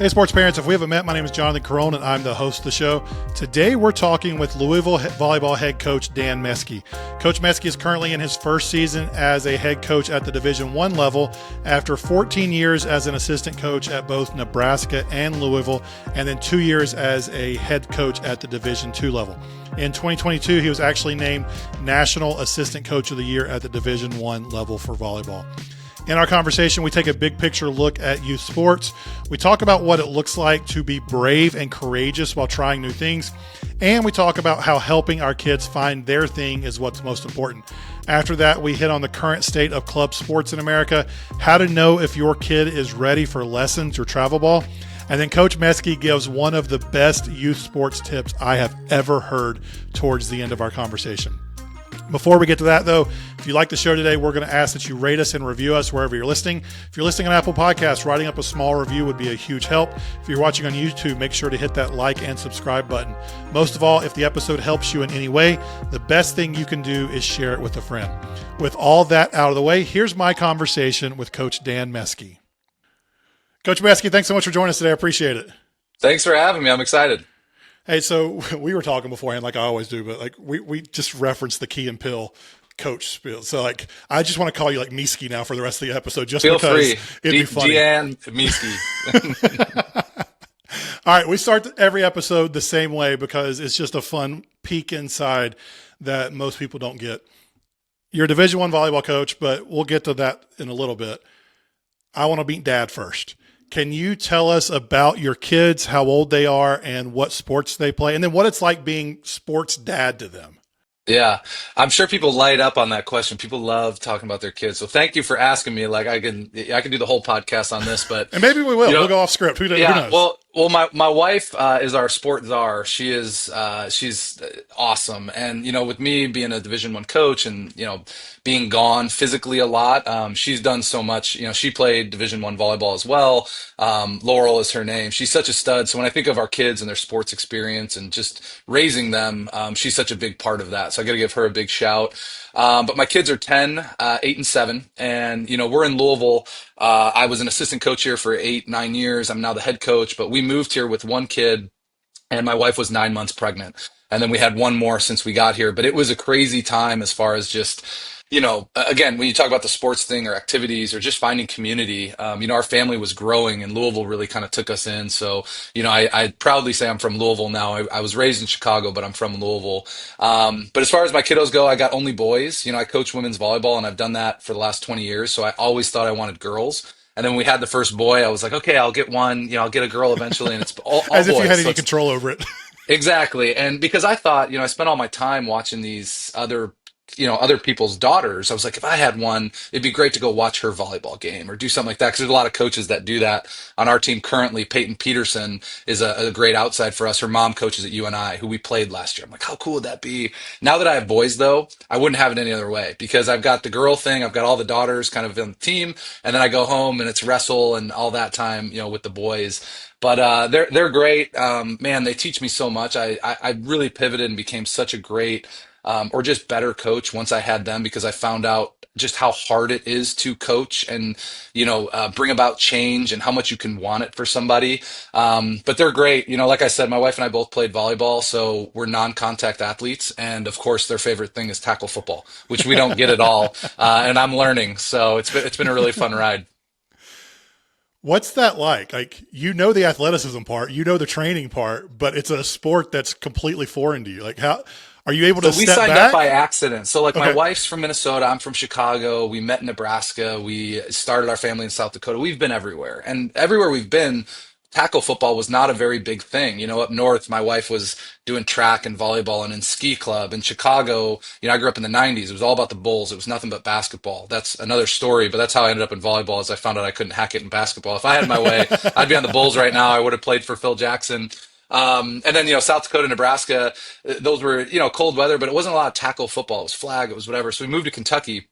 Hey, sports parents, if we haven't met, my name is Jonathan Carone, and I'm the host of the show. Today, we're talking with Louisville Volleyball head coach Dan Meske. Coach Meske is currently in his first season as a head coach at the Division I level after 14 years as an assistant coach at both Nebraska and Louisville, and then 2 years as a head coach at the Division II level. In 2022, he was actually named National Assistant Coach of the Year at the Division I level for volleyball. In our conversation, we take a big picture look at youth sports. We talk about what it looks like to be brave and courageous while trying new things. And we talk about how helping our kids find their thing is what's most important. After that, we hit on the current state of club sports in America, how to know if your kid is ready for lessons or travel ball. And then Coach Meske gives one of the best youth sports tips I have ever heard towards the end of our conversation. Before we get to that, though, if you like the show today, we're going to ask that you rate us and review us wherever you're listening. If you're listening on Apple Podcasts, writing up a small review would be a huge help. If you're watching on YouTube, make sure to hit that like and subscribe button. Most of all, if the episode helps you in any way, the best thing you can do is share it with a friend. With all that out of the way, here's my conversation with Coach Dan Meske. Coach Meske, thanks so much for joining us today. I appreciate it. Thanks for having me. I'm excited. Hey, so we were talking beforehand, like I always do, but like we just referenced the Key and Pill coach spiel. So like I just want to call you like Meske now for the rest of the episode, just Feel because free. it'd be funny. Deanne Meske. All right, we start every episode the same way because it's just a fun peek inside that most people don't get. You're a Division I volleyball coach, but we'll get to that in a little bit. I want to meet Dad first. Can you tell us about your kids, how old they are, and what sports they play, and then what it's like being sports dad to them? Yeah, I'm sure people light up on that question. People love talking about their kids. So thank you for asking me. Like I can do the whole podcast on this, but And maybe we will. you know, We'll go off script. Who yeah, knows? well, my wife is our sport czar. She's awesome, and with me being a Division I coach and being gone physically a lot, she's done so much. She played Division I volleyball as well. Laurel is her name. She's such a stud. So when I think of our kids and their sports experience and just raising them, she's such a big part of that. So I got to give her a big shout. But my kids are 10, 8, and 7, and we're in Louisville. I was an assistant coach here for 8, 9 years. I'm now the head coach, but we moved here with one kid, and my wife was 9 months pregnant, and then we had one more since we got here. But it was a crazy time as far as just again, when you talk about the sports thing or activities or just finding community, our family was growing and Louisville really kind of took us in. So, I proudly say I'm from Louisville now. I was raised in Chicago, but I'm from Louisville. But as far as my kiddos go, I got only boys. I coach women's volleyball and I've done that for the last 20 years. So I always thought I wanted girls. And then when we had the first boy, I was like, okay, I'll get one, I'll get a girl eventually. And it's all As if boys. you had So any control over it. exactly. And because I thought, I spent all my time watching these other people's daughters. I was like, if I had one, it'd be great to go watch her volleyball game or do something like that. Because there's a lot of coaches that do that on our team currently. Peyton Peterson is a great outside for us. Her mom coaches at UNI, who we played last year. I'm like, how cool would that be? Now that I have boys, though, I wouldn't have it any other way because I've got the girl thing. I've got all the daughters kind of on the team. And then I go home and it's wrestle and all that time, with the boys. But they're great. Man, they teach me so much. I really pivoted and became such a great or just better coach once I had them because I found out just how hard it is to coach and bring about change and how much you can want it for somebody. But they're great. Like I said, my wife and I both played volleyball, so we're non-contact athletes, and of course their favorite thing is tackle football, which we don't get at all. And I'm learning, so it's been a really fun ride. What's that like? Like, the athleticism part, the training part, but it's a sport that's completely foreign to you. Like, how are you able to So we step signed back? up by accident. So like my Okay. wife's from Minnesota, I'm from Chicago. We met in Nebraska. We started our family in South Dakota. We've been everywhere. And everywhere we've been, tackle football was not a very big thing. Up north, my wife was doing track and volleyball and in ski club. In Chicago, I grew up in the 90s. It was all about the Bulls. It was nothing but basketball. That's another story, but that's how I ended up in volleyball as I found out I couldn't hack it in basketball. If I had my way, I'd be on the Bulls right now. I would have played for Phil Jackson. And then, South Dakota, Nebraska, those were, cold weather, but it wasn't a lot of tackle football. It was flag, it was whatever. So we moved to Kentucky.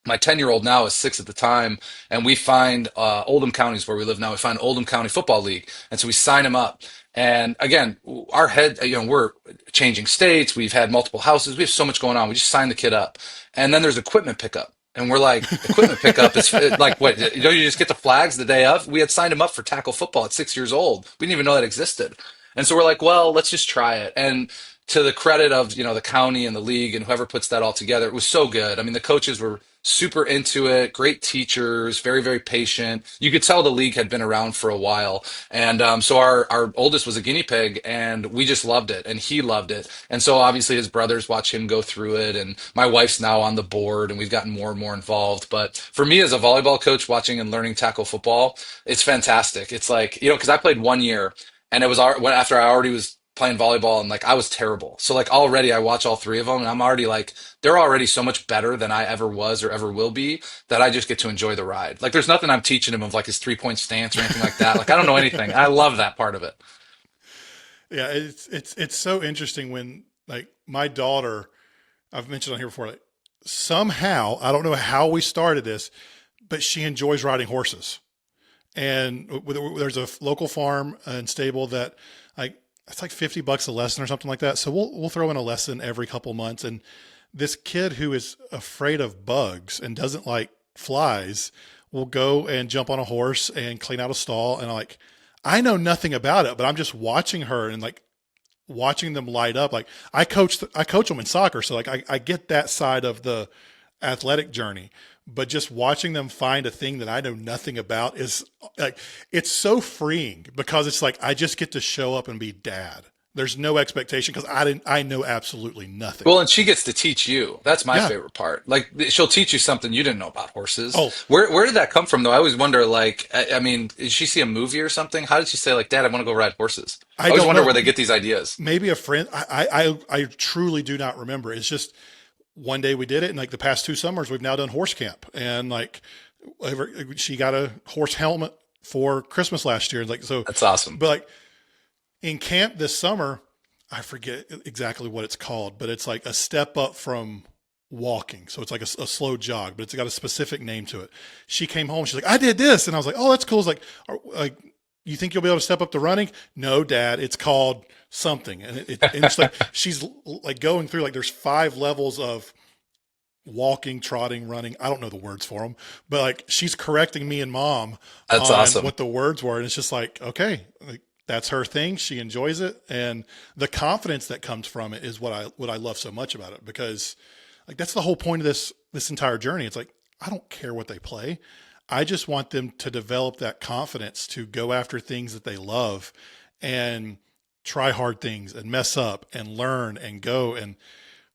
My 10-year-old now is 6 at the time, and we find Oldham Counties where we live now. We find Oldham County Football League, and so we sign him up. And again, our head, we're changing states. We've had multiple houses. We have so much going on. We just sign the kid up, and then there's equipment pickup. And we're like, equipment pickup is like, what, you just get the flags the day of? We had signed him up for tackle football at 6 years old. We didn't even know that existed. And so we're like, well, let's just try it. And to the credit of, the county and the league and whoever puts that all together, it was so good. I mean, the coaches were super into it, great teachers, very, very patient. You could tell the league had been around for a while. And so our oldest was a guinea pig, and we just loved it, and he loved it. And so obviously his brothers watch him go through it, and my wife's now on the board, and we've gotten more and more involved. But for me as a volleyball coach, watching and learning tackle football, it's fantastic. It's like, because I played 1 year, and it was after I already was playing volleyball, and like I was terrible. So like already I watch all three of them, and I'm already like, they're already so much better than I ever was or ever will be, that I just get to enjoy the ride. Like there's nothing I'm teaching him of like his 3-point stance or anything like that. Like I don't know anything. I love that part of it. Yeah, it's so interesting when like my daughter, I've mentioned on here before, like somehow, I don't know how we started this, but she enjoys riding horses. And there's a local farm and stable that like it's like $50 a lesson or something like that. So we'll throw in a lesson every couple months. And this kid who is afraid of bugs and doesn't like flies will go and jump on a horse and clean out a stall. And I know nothing about it, but I'm just watching her and like watching them light up. Like I coach them in soccer. So like I get that side of the athletic journey, but just watching them find a thing that I know nothing about is like, it's so freeing because it's like, I just get to show up and be dad. There's no expectation because I know absolutely nothing. Well, and she gets to teach you. That's my Yeah. favorite part. Like she'll teach you something you didn't know about horses. Oh, Where did that come from though? I always wonder, like, I mean, did she see a movie or something? How did she say, like, Dad, I want to go ride horses? I I always don't wonder know. where they get these ideas. Maybe a friend. I truly do not remember. It's just one day we did it, and like the past 2 summers, we've now done horse camp, and like she got a horse helmet for Christmas last year. Like so, That's awesome. but like in camp this summer, I forget exactly what it's called, but it's like a step up from walking. So it's like a slow jog, but it's got a specific name to it. She came home. She's like, I did this. And I was like, oh, that's cool. It's like, you think you'll be able to step up to running? No, Dad, it's called something. And it's like, she's like going through, like there's 5 levels of walking, trotting, running. I don't know the words for them, but like she's correcting me and Mom That's on awesome. what the words were. And it's just like, okay, like that's her thing. She enjoys it. And the confidence that comes from it is what I love so much about it, because like, that's the whole point of this entire journey. It's like, I don't care what they play. I just want them to develop that confidence to go after things that they love and try hard things and mess up and learn and go. And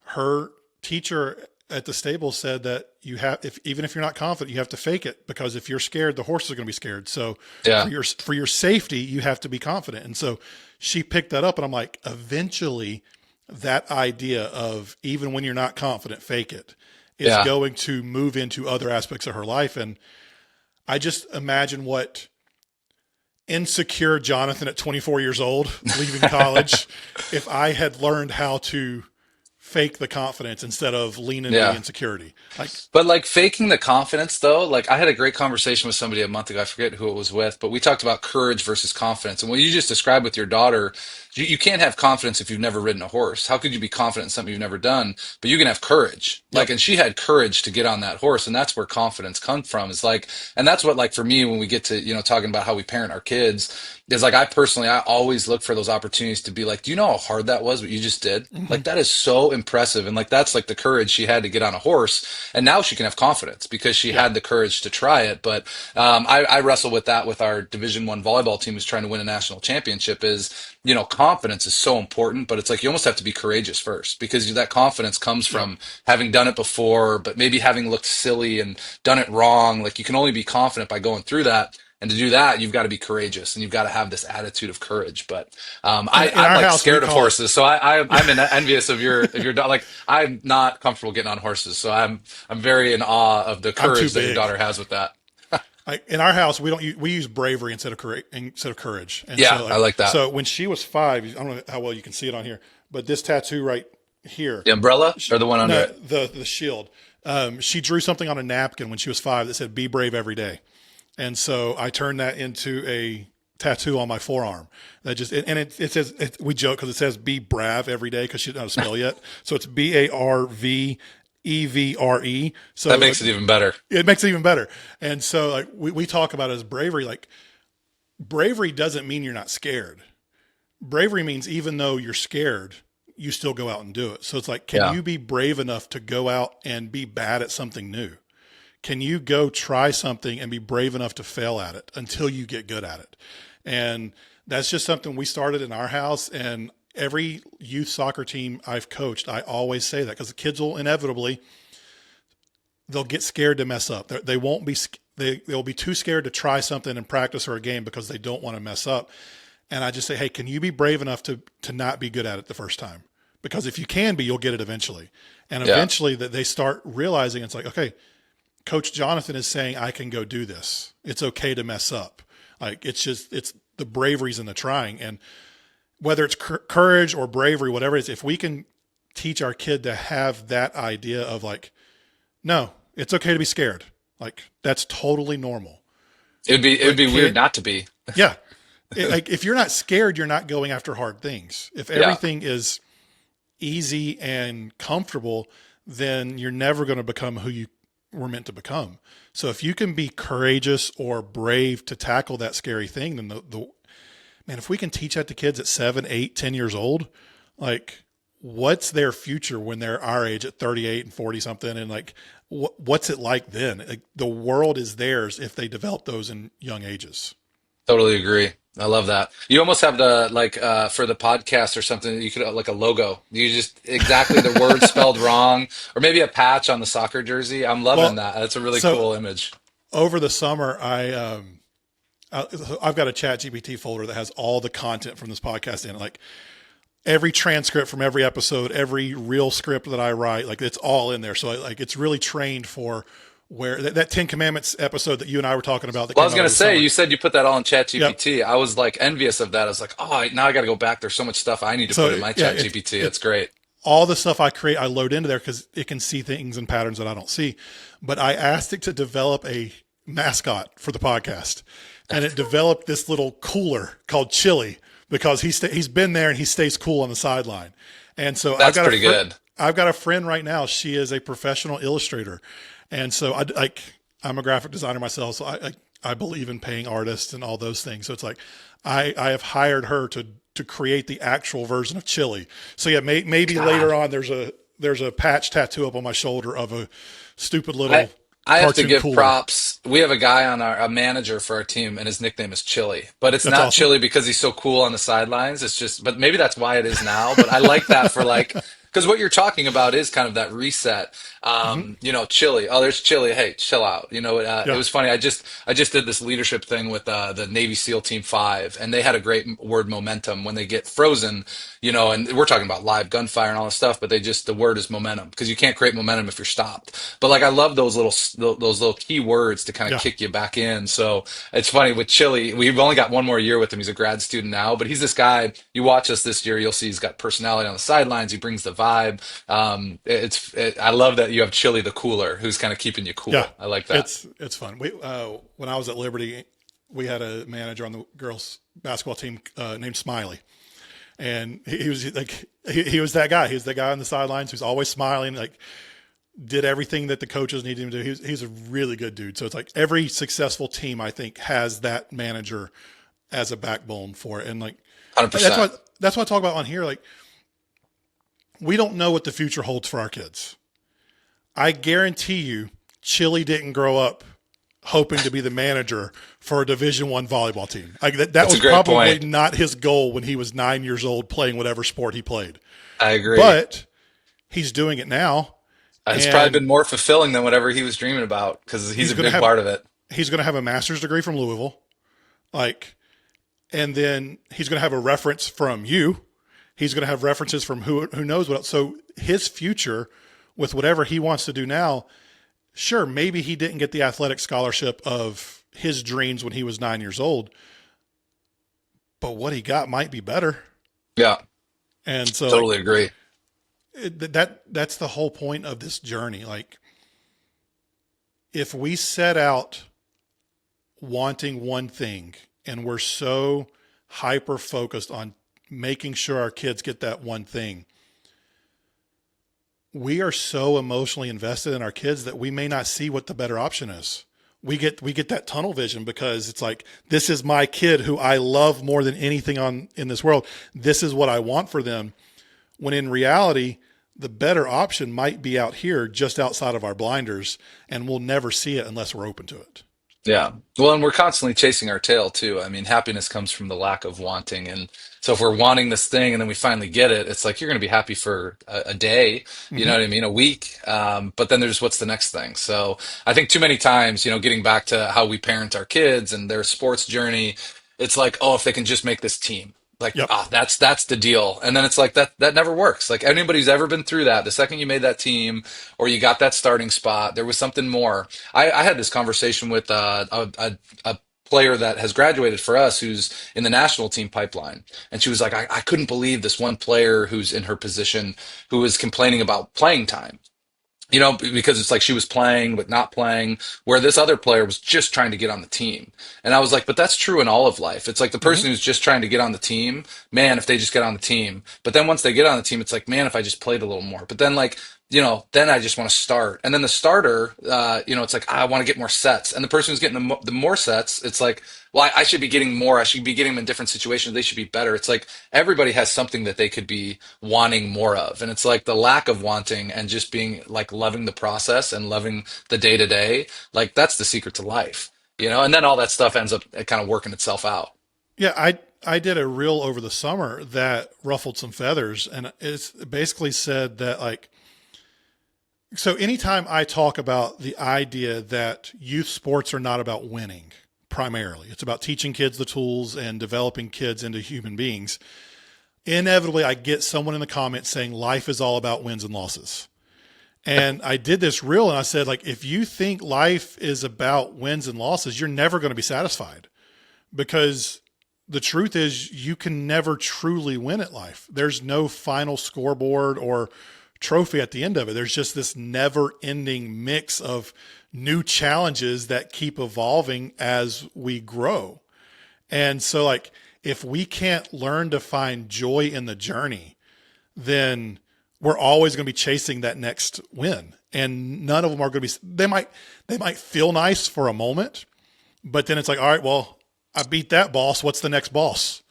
her teacher at the stable said that even if you're not confident, you have to fake it, because if you're scared, the horses are going to be scared. So Yeah. for your safety, you have to be confident. And so she picked that up, and I'm like, eventually that idea of even when you're not confident, fake it is Yeah. going to move into other aspects of her life. And I just imagine what insecure Jonathan at 24 years old, leaving college, if I had learned how to fake the confidence instead of lean into the Yeah. insecurity. Like, But like faking the confidence though, like I had a great conversation with somebody a month ago. I forget who it was with, but we talked about courage versus confidence. And what you just described with your daughter, you can't have confidence if you've never ridden a horse. How could you be confident in something you've never done? But you can have courage. Like, yep. and she had courage to get on that horse, and that's where confidence comes from. Is like, and that's what, like, for me, when we get to, talking about how we parent our kids, is like, I always look for those opportunities to be like, do you know how hard that was, what you just did? Mm-hmm. Like, that is so impressive. And like, that's like the courage she had to get on a horse. And now she can have confidence because she Yeah. had the courage to try it. But I wrestle with that with our Division 1 volleyball team who's trying to win a national championship. Is, confidence is so important, but it's like you almost have to be courageous first, because that confidence comes Yep. from having done it before, but maybe having looked silly and done it wrong. Like, you can only be confident by going through that. And to do that, you've got to be courageous, and you've got to have this attitude of courage. But In I'm our like house, we scared of call it, horses, so I'm envious of your daughter. Like, I'm not comfortable getting on horses, so I'm very in awe of the I'm too courage that your big. daughter has with that. In our house, we use bravery instead of courage. And Yeah, so I like that. so when she was 5, I don't know how well you can see it on here, but this tattoo right here, The umbrella or the one under no, it? the shield. She drew something on a napkin when she was 5 that said "Be brave every day," and so I turned that into a tattoo on my forearm. That just and it says we joke because it says "Be brave every day" because she doesn't know how to spell yet. So it's BARV EVRE. So That makes it even better. it makes it even better. And so like we talk about it as bravery. Like bravery doesn't mean you're not scared. Bravery means even though you're scared, you still go out and do it. So it's like, can Yeah. you be brave enough to go out and be bad at something new? Can you go try something and be brave enough to fail at it until you get good at it? And that's just something we started in our house. And every youth soccer team I've coached, I always say that because the kids will inevitably, they'll get scared to mess up. They won't be, they'll be too scared to try something in practice or a game because they don't want to mess up. And I just say, hey, can you be brave enough to not be good at it the first time? Because if you can be, you'll get it eventually. And Yeah. eventually that they start realizing it's like, okay, Coach Jonathan is saying I can go do this. It's okay to mess up. Like it's the bravery's in the trying. And whether it's courage or bravery, whatever it is, if we can teach our kid to have that idea of like, no, it's okay to be scared. Like that's totally normal. It'd be weird not to be. Yeah. Like if you're not scared, you're not going after hard things. If Yeah. everything is easy and comfortable, then you're never going to become who you were meant to become. So if you can be courageous or brave to tackle that scary thing, then man, if we can teach that to kids at 7, 8, 10 years old, like what's their future when they're our age at 38 and 40 something? And like, what's it like then? Like, the world is theirs if they develop those in young ages. Totally agree. I love that. You almost have the like for the podcast or something. You could like a logo. You just exactly the word spelled wrong, or maybe a patch on the soccer jersey. I'm loving Well, that. That's a really so cool image. over the summer, I've got a Chat GPT folder that has all the content from this podcast in it, like every transcript from every episode, every real script that I write, like it's all in there. So like it's really trained for where that Ten Commandments episode that you and I were talking about that Well, I came was out gonna over the say, summer. you said you put that all in Yep. ChatGPT. I was like envious of that. I was like, oh, now I got to go back. There's so much stuff I need to put So in my yeah, ChatGPT. That's great. all the stuff I create, I load into there because it can see things and patterns that I don't see. But I asked it to develop a mascot for the podcast, and it developed this little cooler called Chili because he's been there and he stays cool on the sideline. And so That's pretty good. I've got a friend right now. She is a professional illustrator, and so I'm a graphic designer myself. So I believe in paying artists and all those things. So it's like I have hired her to create the actual version of Chili. So yeah, maybe later on there's a patch tattoo up on my shoulder of a stupid little I have to cartoon give cooler. props. We have a guy on a manager for our team, and his nickname is Chili. But it's That's not awesome. Chili because he's so cool on the sidelines. It's just, but maybe that's why it is now. But I like that for like, because what you're talking about is kind of that reset. Hmm. Chili. Oh, there's Chili. Hey, chill out. It Yeah. was funny. I just did this leadership thing with the Navy SEAL Team 5, and they had a great word momentum when they get frozen. And we're talking about live gunfire and all this stuff, but the word is momentum because you can't create momentum if you're stopped. But like I love those little key words to kind of Yeah. kick you back in. So it's funny with Chili, we've only got one more year with him. He's a grad student now, but he's this guy. You watch us this year, you'll see he's got personality on the sidelines. He brings the vibe. I love that you have Chili the cooler, who's kind of keeping you Yeah. cool. I like that. It's fun. When I was at Liberty, we had a manager on the girls basketball team named Smiley. And he was like, he was that guy. He was the guy on the sidelines who's always smiling, like did everything that the coaches needed him to do. He's a really good dude. So it's like every successful team, I think, has that manager as a backbone for it. And like, that's 100%. what I talk about on here. Like, we don't know what the future holds for our kids. I guarantee you, Chili didn't grow up hoping to be the manager for a Division I volleyball team. Like that That's a was great probably point. not his goal when he was 9 years old playing whatever sport he played. I agree. But he's doing it now, It's probably and been more fulfilling than whatever he was dreaming about because he's he's a going to big have part of it. he's going to have a master's degree from Louisville, like, and then he's going to have a reference from you. He's going to have references from who knows what else. So his future with whatever he wants to do now, sure, maybe he didn't get the athletic scholarship of his dreams when he was 9 years old, but what he got might be better. Yeah, And so like totally agree. that's the whole point of this journey. Like if we set out wanting one thing and we're so hyper focused on making sure our kids get that one thing, we are so emotionally invested in our kids that we may not see what the better option is. We get that tunnel vision because it's like, this is my kid who I love more than anything on in this world. This is what I want for them. When in reality, the better option might be out here just outside of our blinders, and we'll never see it unless we're open to it. Yeah. Well, and we're constantly chasing our tail too. I mean, happiness comes from the lack of wanting. And so if we're wanting this thing and then we finally get it, it's like you're going to be happy for a day, you know Mm-hmm. what I mean? A week. But then there's what's the next thing. So I think too many times, getting back to how we parent our kids and their sports journey, it's like, oh, if they can just make this team. Like, Yep. that's the deal. And then it's like that never works. Like anybody who's ever been through that, the second you made that team or you got that starting spot, there was something more. I had this conversation with a player that has graduated for us who's in the national team pipeline. And she was like, I couldn't believe this one player who's in her position who was complaining about playing time. Because it's like she was playing but not playing, where this other player was just trying to get on the team. And I was like, but that's true in all of life. It's like the Mm-hmm. person who's just trying to get on the team, man, if they just get on the team. But then once they get on the team, it's like, man, if I just played a little more. But then like, then I just want to start. And then the starter, it's like, I want to get more sets. And the person who's getting the more sets, it's like, well, I should be getting more. I should be getting them in different situations. They should be better. It's like everybody has something that they could be wanting more of. And it's like the lack of wanting and just being like loving the process and loving the day to day. Like that's the secret to life. And then all that stuff ends up kind of working itself out. Yeah, I did a reel over the summer that ruffled some feathers, and it's basically said that like, so anytime I talk about the idea that youth sports are not about winning primarily, it's about teaching kids the tools and developing kids into human beings. Inevitably, I get someone in the comments saying life is all about wins and losses. And I did this reel and I said, like, if you think life is about wins and losses, you're never going to be satisfied, because the truth is you can never truly win at life. There's no final scoreboard or trophy at the end of it. There's just this never ending mix of new challenges that keep evolving as we grow. And so like, if we can't learn to find joy in the journey, then we're always going to be chasing that next win. And none of them are going to be, they might feel nice for a moment, but then it's like, all right, well, I beat that boss. What's the next boss?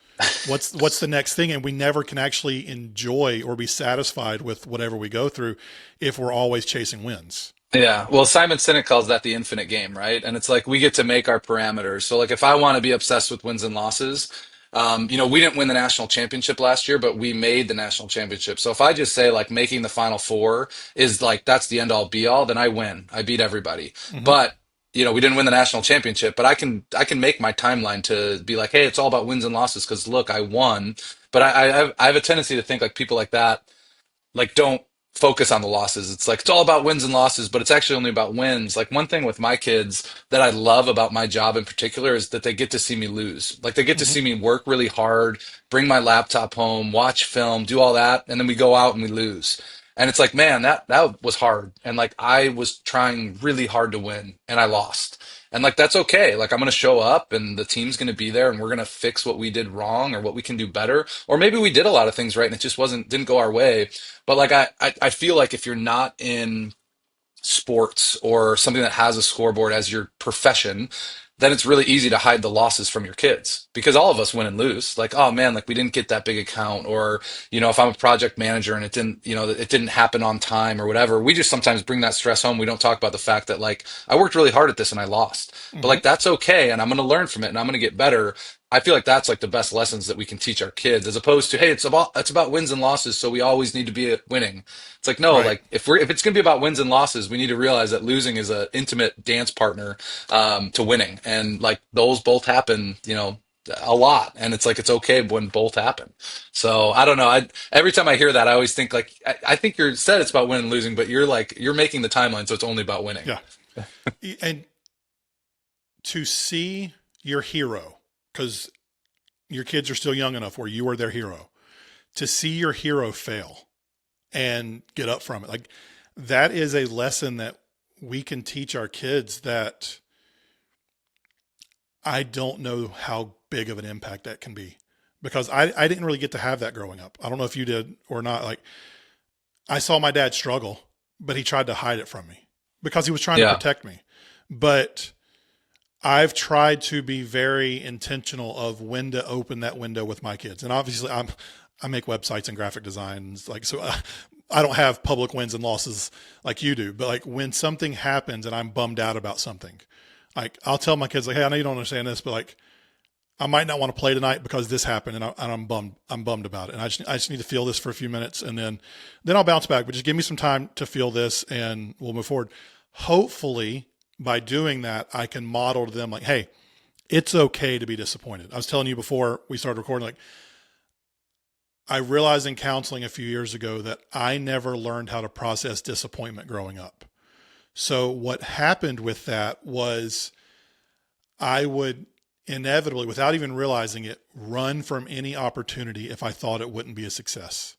What's the next thing? And we never can actually enjoy or be satisfied with whatever we go through if we're always chasing wins. Yeah. Well, Simon Sinek calls that the infinite game, right? And it's like we get to make our parameters. So, like, if I want to be obsessed with wins and losses, we didn't win the national championship last year, but we made the national championship. So, if I just say, like, making the final four is like that's the end all be all, then I win. I beat everybody. Mm-hmm. But, we didn't win the national championship, but I can make my timeline to be like, hey, it's all about wins and losses because look, I won. But I have a tendency to think like people like that like don't focus on the losses. It's like it's all about wins and losses, but it's actually only about wins. Like one thing with my kids that I love about my job in particular is that they get to see me lose. Like they get to Mm-hmm. see me work really hard, bring my laptop home, watch film, do all that, and then we go out and we lose. And it's like, man, that was hard. And like I was trying really hard to win and I lost. And like that's okay. Like I'm going to show up and the team's going to be there and we're going to fix what we did wrong or what we can do better. Or maybe we did a lot of things right and it just didn't go our way. But like I feel like if you're not in sports or something that has a scoreboard as your profession, then it's really easy to hide the losses from your kids because all of us win and lose. Like, oh man, like we didn't get that big account, or if I'm a project manager and it didn't happen on time or whatever, we just sometimes bring that stress home. We don't talk about the fact that like I worked really hard at this and I lost, but Mm-hmm. like that's okay, and I'm going to learn from it and I'm going to get better. I feel like that's like the best lessons that we can teach our kids, as opposed to, hey, it's about wins and losses, so we always need to be winning. It's like no, Right. like if it's going to be about wins and losses, we need to realize that losing is an intimate dance partner to winning, and like those both happen, a lot, and it's like it's okay when both happen. So I don't know. Every time I hear that, I always think like I think you said it's about winning and losing, but you're making the timeline, so it's only about winning. Yeah. And to see your hero, because your kids are still young enough where you are their hero, to see your hero fail and get up from it. Like that is a lesson that we can teach our kids that I don't know how big of an impact that can be, because I didn't really get to have that growing up. I don't know if you did or not. Like I saw my dad struggle, but he tried to hide it from me because he was trying to Yeah. protect me. But I've tried to be very intentional of when to open that window with my kids. And obviously I make websites and graphic designs. Like, so I don't have public wins and losses like you do, but like when something happens and I'm bummed out about something, like I'll tell my kids like, hey, I know you don't understand this, but like I might not want to play tonight because this happened, and I'm bummed. I'm bummed about it, and I just need to feel this for a few minutes, and then I'll bounce back. But just give me some time to feel this, and we'll move forward. Hopefully, by doing that, I can model to them like, hey, it's okay to be disappointed. I was telling you before we started recording, like I realized in counseling a few years ago that I never learned how to process disappointment growing up. So what happened with that was I would inevitably, without even realizing it, run from any opportunity if I thought it wouldn't be a success.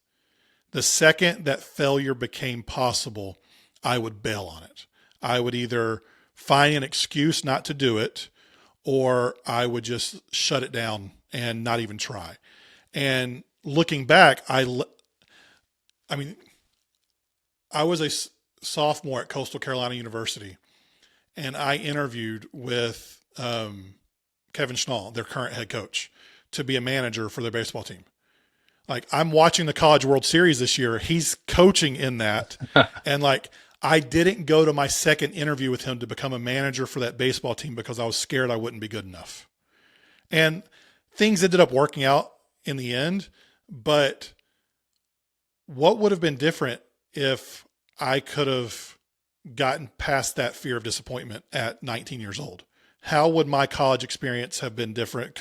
The second that failure became possible, I would bail on it. I would either find an excuse not to do it, or I would just shut it down and not even try. And looking back, I mean, I was a sophomore at Coastal Carolina University, and I interviewed with Kevin Schnall, their current head coach, to be a manager for their baseball team. Like I'm watching the College World Series this year. He's coaching in that. And like I didn't go to my second interview with him to become a manager for that baseball team because I was scared I wouldn't be good enough. And things ended up working out in the end. But what would have been different if I could have gotten past that fear of disappointment at 19 years old? How would my college experience have been different?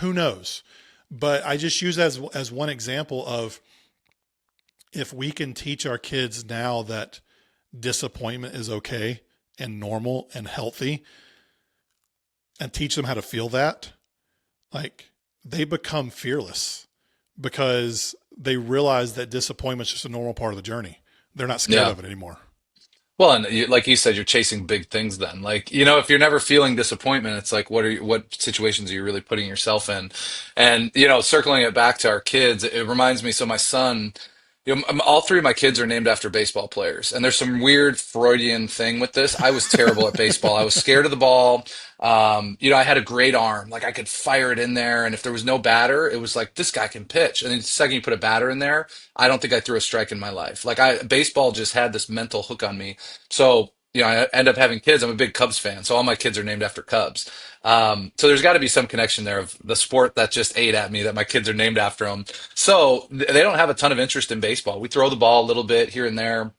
Who knows? But I just use as one example of if we can teach our kids now that disappointment is okay and normal and healthy and teach them how to feel that, like they become fearless because they realize that disappointment is just a normal part of the journey. They're not scared Yeah. of it anymore. Well, and like you said, you're chasing big things then. Like, if you're never feeling disappointment, it's like, what situations are you really putting yourself in? And, circling it back to our kids, it reminds me, so my son, all three of my kids are named after baseball players. And there's some weird Freudian thing with this. I was terrible at baseball. I was scared of the ball. I had a great arm. Like I could fire it in there. And if there was no batter, it was like, this guy can pitch. And then the second you put a batter in there, I don't think I threw a strike in my life. Like baseball just had this mental hook on me. So, I end up having kids. I'm a big Cubs fan, so all my kids are named after Cubs. So there's got to be some connection there of the sport that just ate at me that my kids are named after them. So they don't have a ton of interest in baseball. We throw the ball a little bit here and there.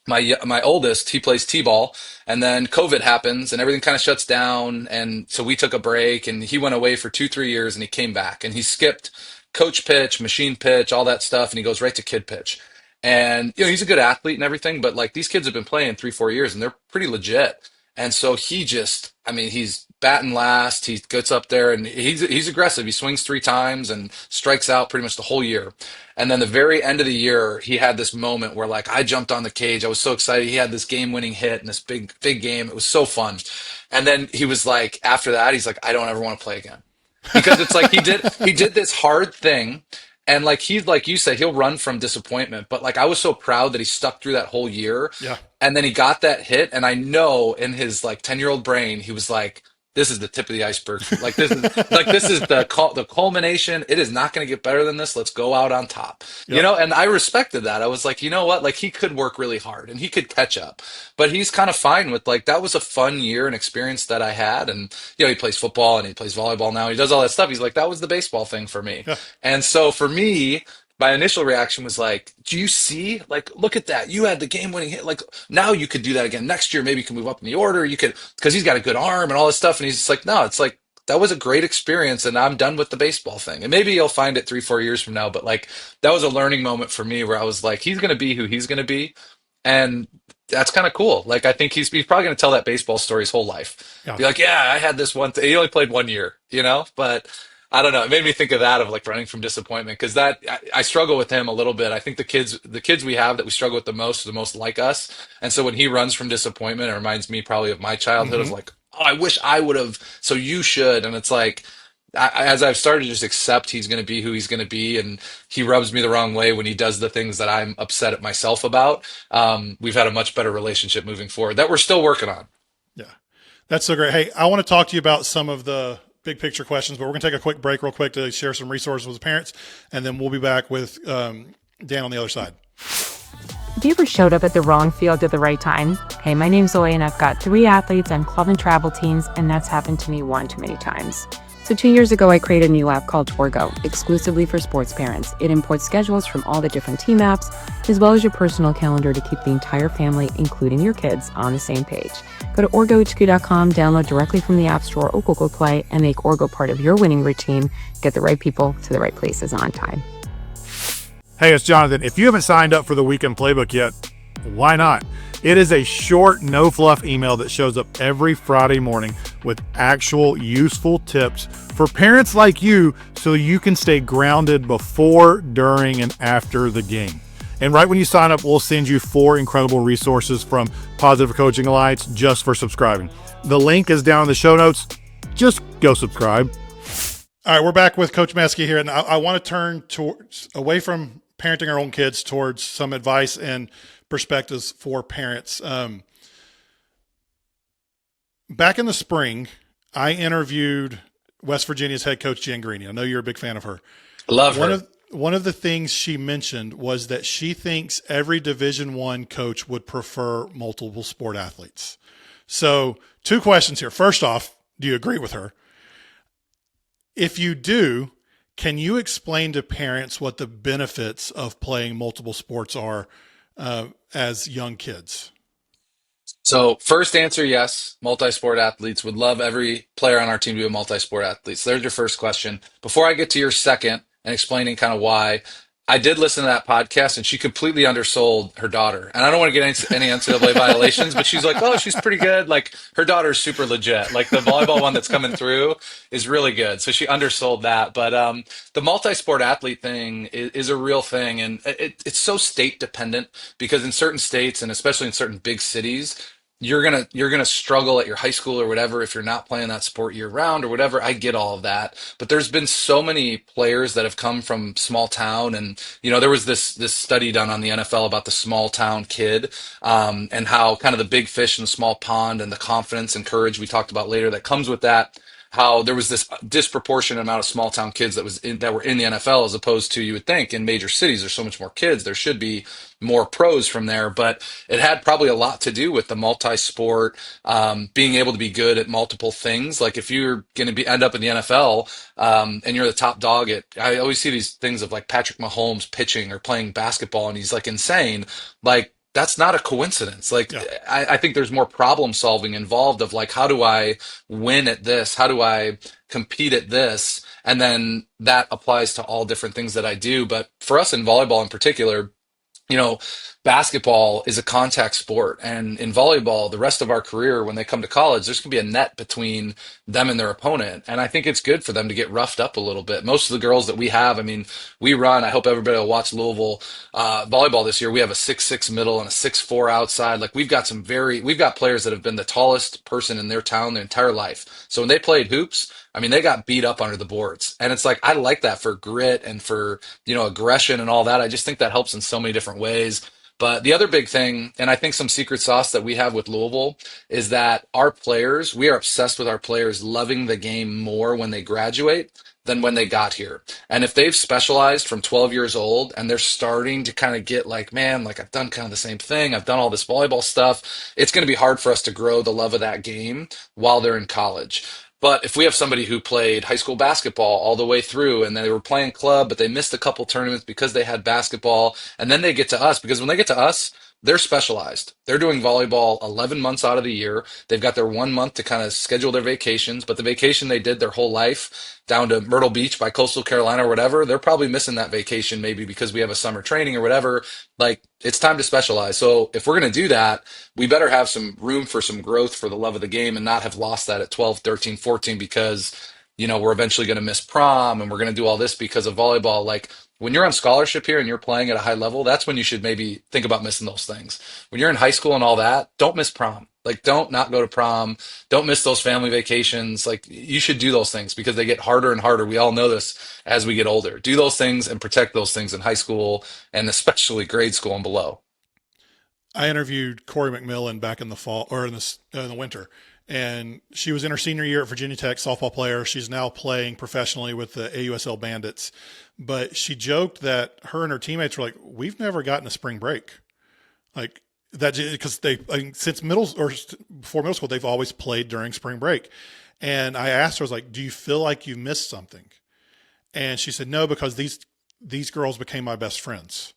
My oldest, he plays t-ball, and then COVID happens and everything kind of shuts down, and so we took a break and he went away for 2 3 years and he came back and he skipped coach pitch, machine pitch, all that stuff, and he goes right to kid pitch. And he's a good athlete and everything, but like these kids have been playing 3 4 years and they're pretty legit. And so he just, I mean, he's batting last. He gets up there and he's aggressive. He swings 3 times and strikes out pretty much the whole year. And then the very end of the year, he had this moment where like I jumped on the cage. I was so excited. He had this game-winning hit in this big game. It was so fun. And then he was like, after that, he's like, I don't ever want to play again because it's like he did this hard thing, and like he's like you said, he'll run from disappointment, but like I was so proud that he stuck through that whole year, Yeah. and then he got that hit, and I know in his like 10-year-old brain he was like, this is the tip of the iceberg, this is the culmination. It is not going to get better than this. Let's go out on top, Yep. and I respected that. I was like, you know what, like he could work really hard and he could catch up, but he's kind of fine with like that was a fun year and experience that I had. And he plays football and he plays volleyball now. He does all that stuff. He's like, that was the baseball thing for me. Yeah. And so for me, my initial reaction was like, do you see? Like, look at that. You had the game winning hit. Like, now you could do that again next year. Maybe you can move up in the order. You could, because he's got a good arm and all this stuff. And he's just like, no, it's like, that was a great experience and I'm done with the baseball thing. And maybe you'll find it 3 4 years from now. But like, that was a learning moment for me where I was like, he's going to be who he's going to be. And that's kind of cool. Like, I think he's probably going to tell that baseball story his whole life. Yeah. Be like, yeah, I had this one thing. He only played 1 year, but I don't know. It made me think of that of like running from disappointment because I struggle with him a little bit. I think the kids we have that we struggle with the most are the most like us. And so when he runs from disappointment, it reminds me probably of my childhood of Hmm. like, oh, I wish I would have. So you should. And it's like, as I've started to just accept he's going to be who he's going to be, and he rubs me the wrong way when he does the things that I'm upset at myself about. We've had a much better relationship moving forward that we're still working on. Yeah, that's so great. Hey, I want to talk to you about some of the big picture questions, but we're going to take a quick break real quick to share some resources with parents, and then we'll be back with Dan on the other side. Have you ever showed up at the wrong field at the right time? Hey, my name's Zoe and I've got 3 athletes on club and travel teams, and that's happened to me one too many times. So 2 years ago, I created a new app called Torgo, exclusively for sports parents. It imports schedules from all the different team apps, as well as your personal calendar to keep the entire family, including your kids, on the same page. Go to orgohq.com, download directly from the App Store or Google Play, and make Orgo part of your winning routine. Get the right people to the right places on time. Hey, it's Jonathan. If you haven't signed up for the Weekend Playbook yet, why not? It is a short, no-fluff email that shows up every Friday morning with actual useful tips for parents like you so you can stay grounded before, during, and after the game. And right when you sign up, we'll send you 4 incredible resources from Positive Coaching Alliance just for subscribing. The link is down in the show notes. Just go subscribe. All right, we're back with Coach Meske here, and I want to turn away from parenting our own kids towards some advice and perspectives for parents. Back in the spring, I interviewed West Virginia's head coach, Jen Greeny. I know you're a big fan of her. Love her. One of the things she mentioned was that she thinks every Division I coach would prefer multiple sport athletes. So 2 questions here. First off, do you agree with her? If you do, can you explain to parents what the benefits of playing multiple sports are as young kids? So first answer, yes. Multi-sport athletes would love every player on our team to be a multi-sport athlete. So there's your first question. Before I get to your second and explaining kind of why, I did listen to that podcast and she completely undersold her daughter. And I don't want to get any NCAA violations, but she's like, oh, she's pretty good. Like her daughter's super legit. Like the volleyball one that's coming through is really good. So she undersold that. But the multi-sport athlete thing is a real thing. And it's so state dependent because in certain states and especially in certain big cities, you're gonna struggle at your high school or whatever if you're not playing that sport year round or whatever. I get all of that, but there's been so many players that have come from small town, and there was this study done on the NFL about the small town kid, and how kind of the big fish in the small pond and the confidence and courage we talked about later that comes with that. How there was this disproportionate amount of small town kids that were in the NFL as opposed to, you would think in major cities there's so much more kids, there should be more pros from there, but it had probably a lot to do with the multi-sport, being able to be good at multiple things. Like if you're going to be end up in the NFL, and you're the top dog at, I always see these things of like Patrick Mahomes pitching or playing basketball, and he's like insane. Like that's not a coincidence. Like Yeah. I think there's more problem solving involved of like, how do I win at this? How do I compete at this? And then that applies to all different things that I do. But for us in volleyball in particular, you know, basketball is a contact sport. And in volleyball, the rest of our career, when they come to college, there's going to be a net between them and their opponent. And I think it's good for them to get roughed up a little bit. Most of the girls that we have, I mean, we run, I hope everybody will watch Louisville volleyball this year. We have a 6'6" middle and a 6'4" outside. Like we've got players that have been the tallest person in their town their entire life. So when they played hoops, I mean, they got beat up under the boards. And it's like, I like that for grit and for, aggression and all that. I just think that helps in so many different ways. But the other big thing, and I think some secret sauce that we have with Louisville, is that we are obsessed with our players loving the game more when they graduate than when they got here. And if they've specialized from 12 years old and they're starting to kind of get like, man, like I've done kind of the same thing, I've done all this volleyball stuff, it's going to be hard for us to grow the love of that game while they're in college. But if we have somebody who played high school basketball all the way through and they were playing club, but they missed a couple tournaments because they had basketball, and then they get to us, because when they get to us, they're specialized. They're doing volleyball 11 months out of the year. They've got their 1 month to kind of schedule their vacations, but the vacation they did their whole life down to Myrtle Beach by coastal Carolina or whatever, they're probably missing that vacation maybe because we have a summer training or whatever. Like it's time to specialize. So if we're going to do that, we better have some room for some growth for the love of the game and not have lost that at 12, 13, 14 because, we're eventually going to miss prom and we're going to do all this because of volleyball. Like when you're on scholarship here and you're playing at a high level, that's when you should maybe think about missing those things. When you're in high school and all that, don't miss prom. Like, don't not go to prom. Don't miss those family vacations. Like, you should do those things because they get harder and harder. We all know this as we get older. Do those things and protect those things in high school and especially grade school and below. I interviewed Corey McMillan back in the fall or in the winter, and she was in her senior year at Virginia Tech, softball player. She's now playing professionally with the AUSL Bandits, but she joked that her and her teammates were like, "We've never gotten a spring break, like that," because since middle or before middle school, they've always played during spring break. And I asked her, I was like, "Do you feel like you missed something?" And she said, "No, because these girls became my best friends."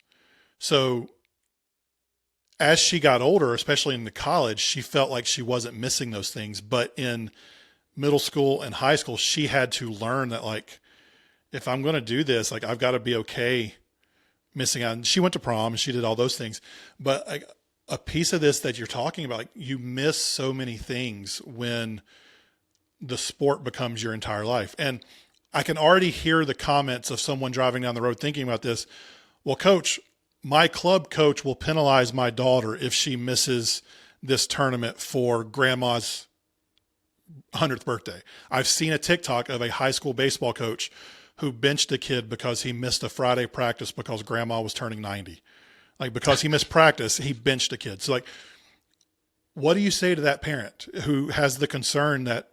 So as she got older, especially in the college, she felt like she wasn't missing those things. But in middle school and high school, she had to learn that, like, if I'm going to do this, like, I've got to be okay missing out. And she went to prom and she did all those things. But like, a piece of this that you're talking about, like, you miss so many things when the sport becomes your entire life. And I can already hear the comments of someone driving down the road thinking about this. Well, coach, my club coach will penalize my daughter if she misses this tournament for grandma's 100th birthday. I've seen a TikTok of a high school baseball coach who benched a kid because he missed a Friday practice because grandma was turning 90. Like, because he missed practice, he benched a kid. So, like, what do you say to that parent who has the concern that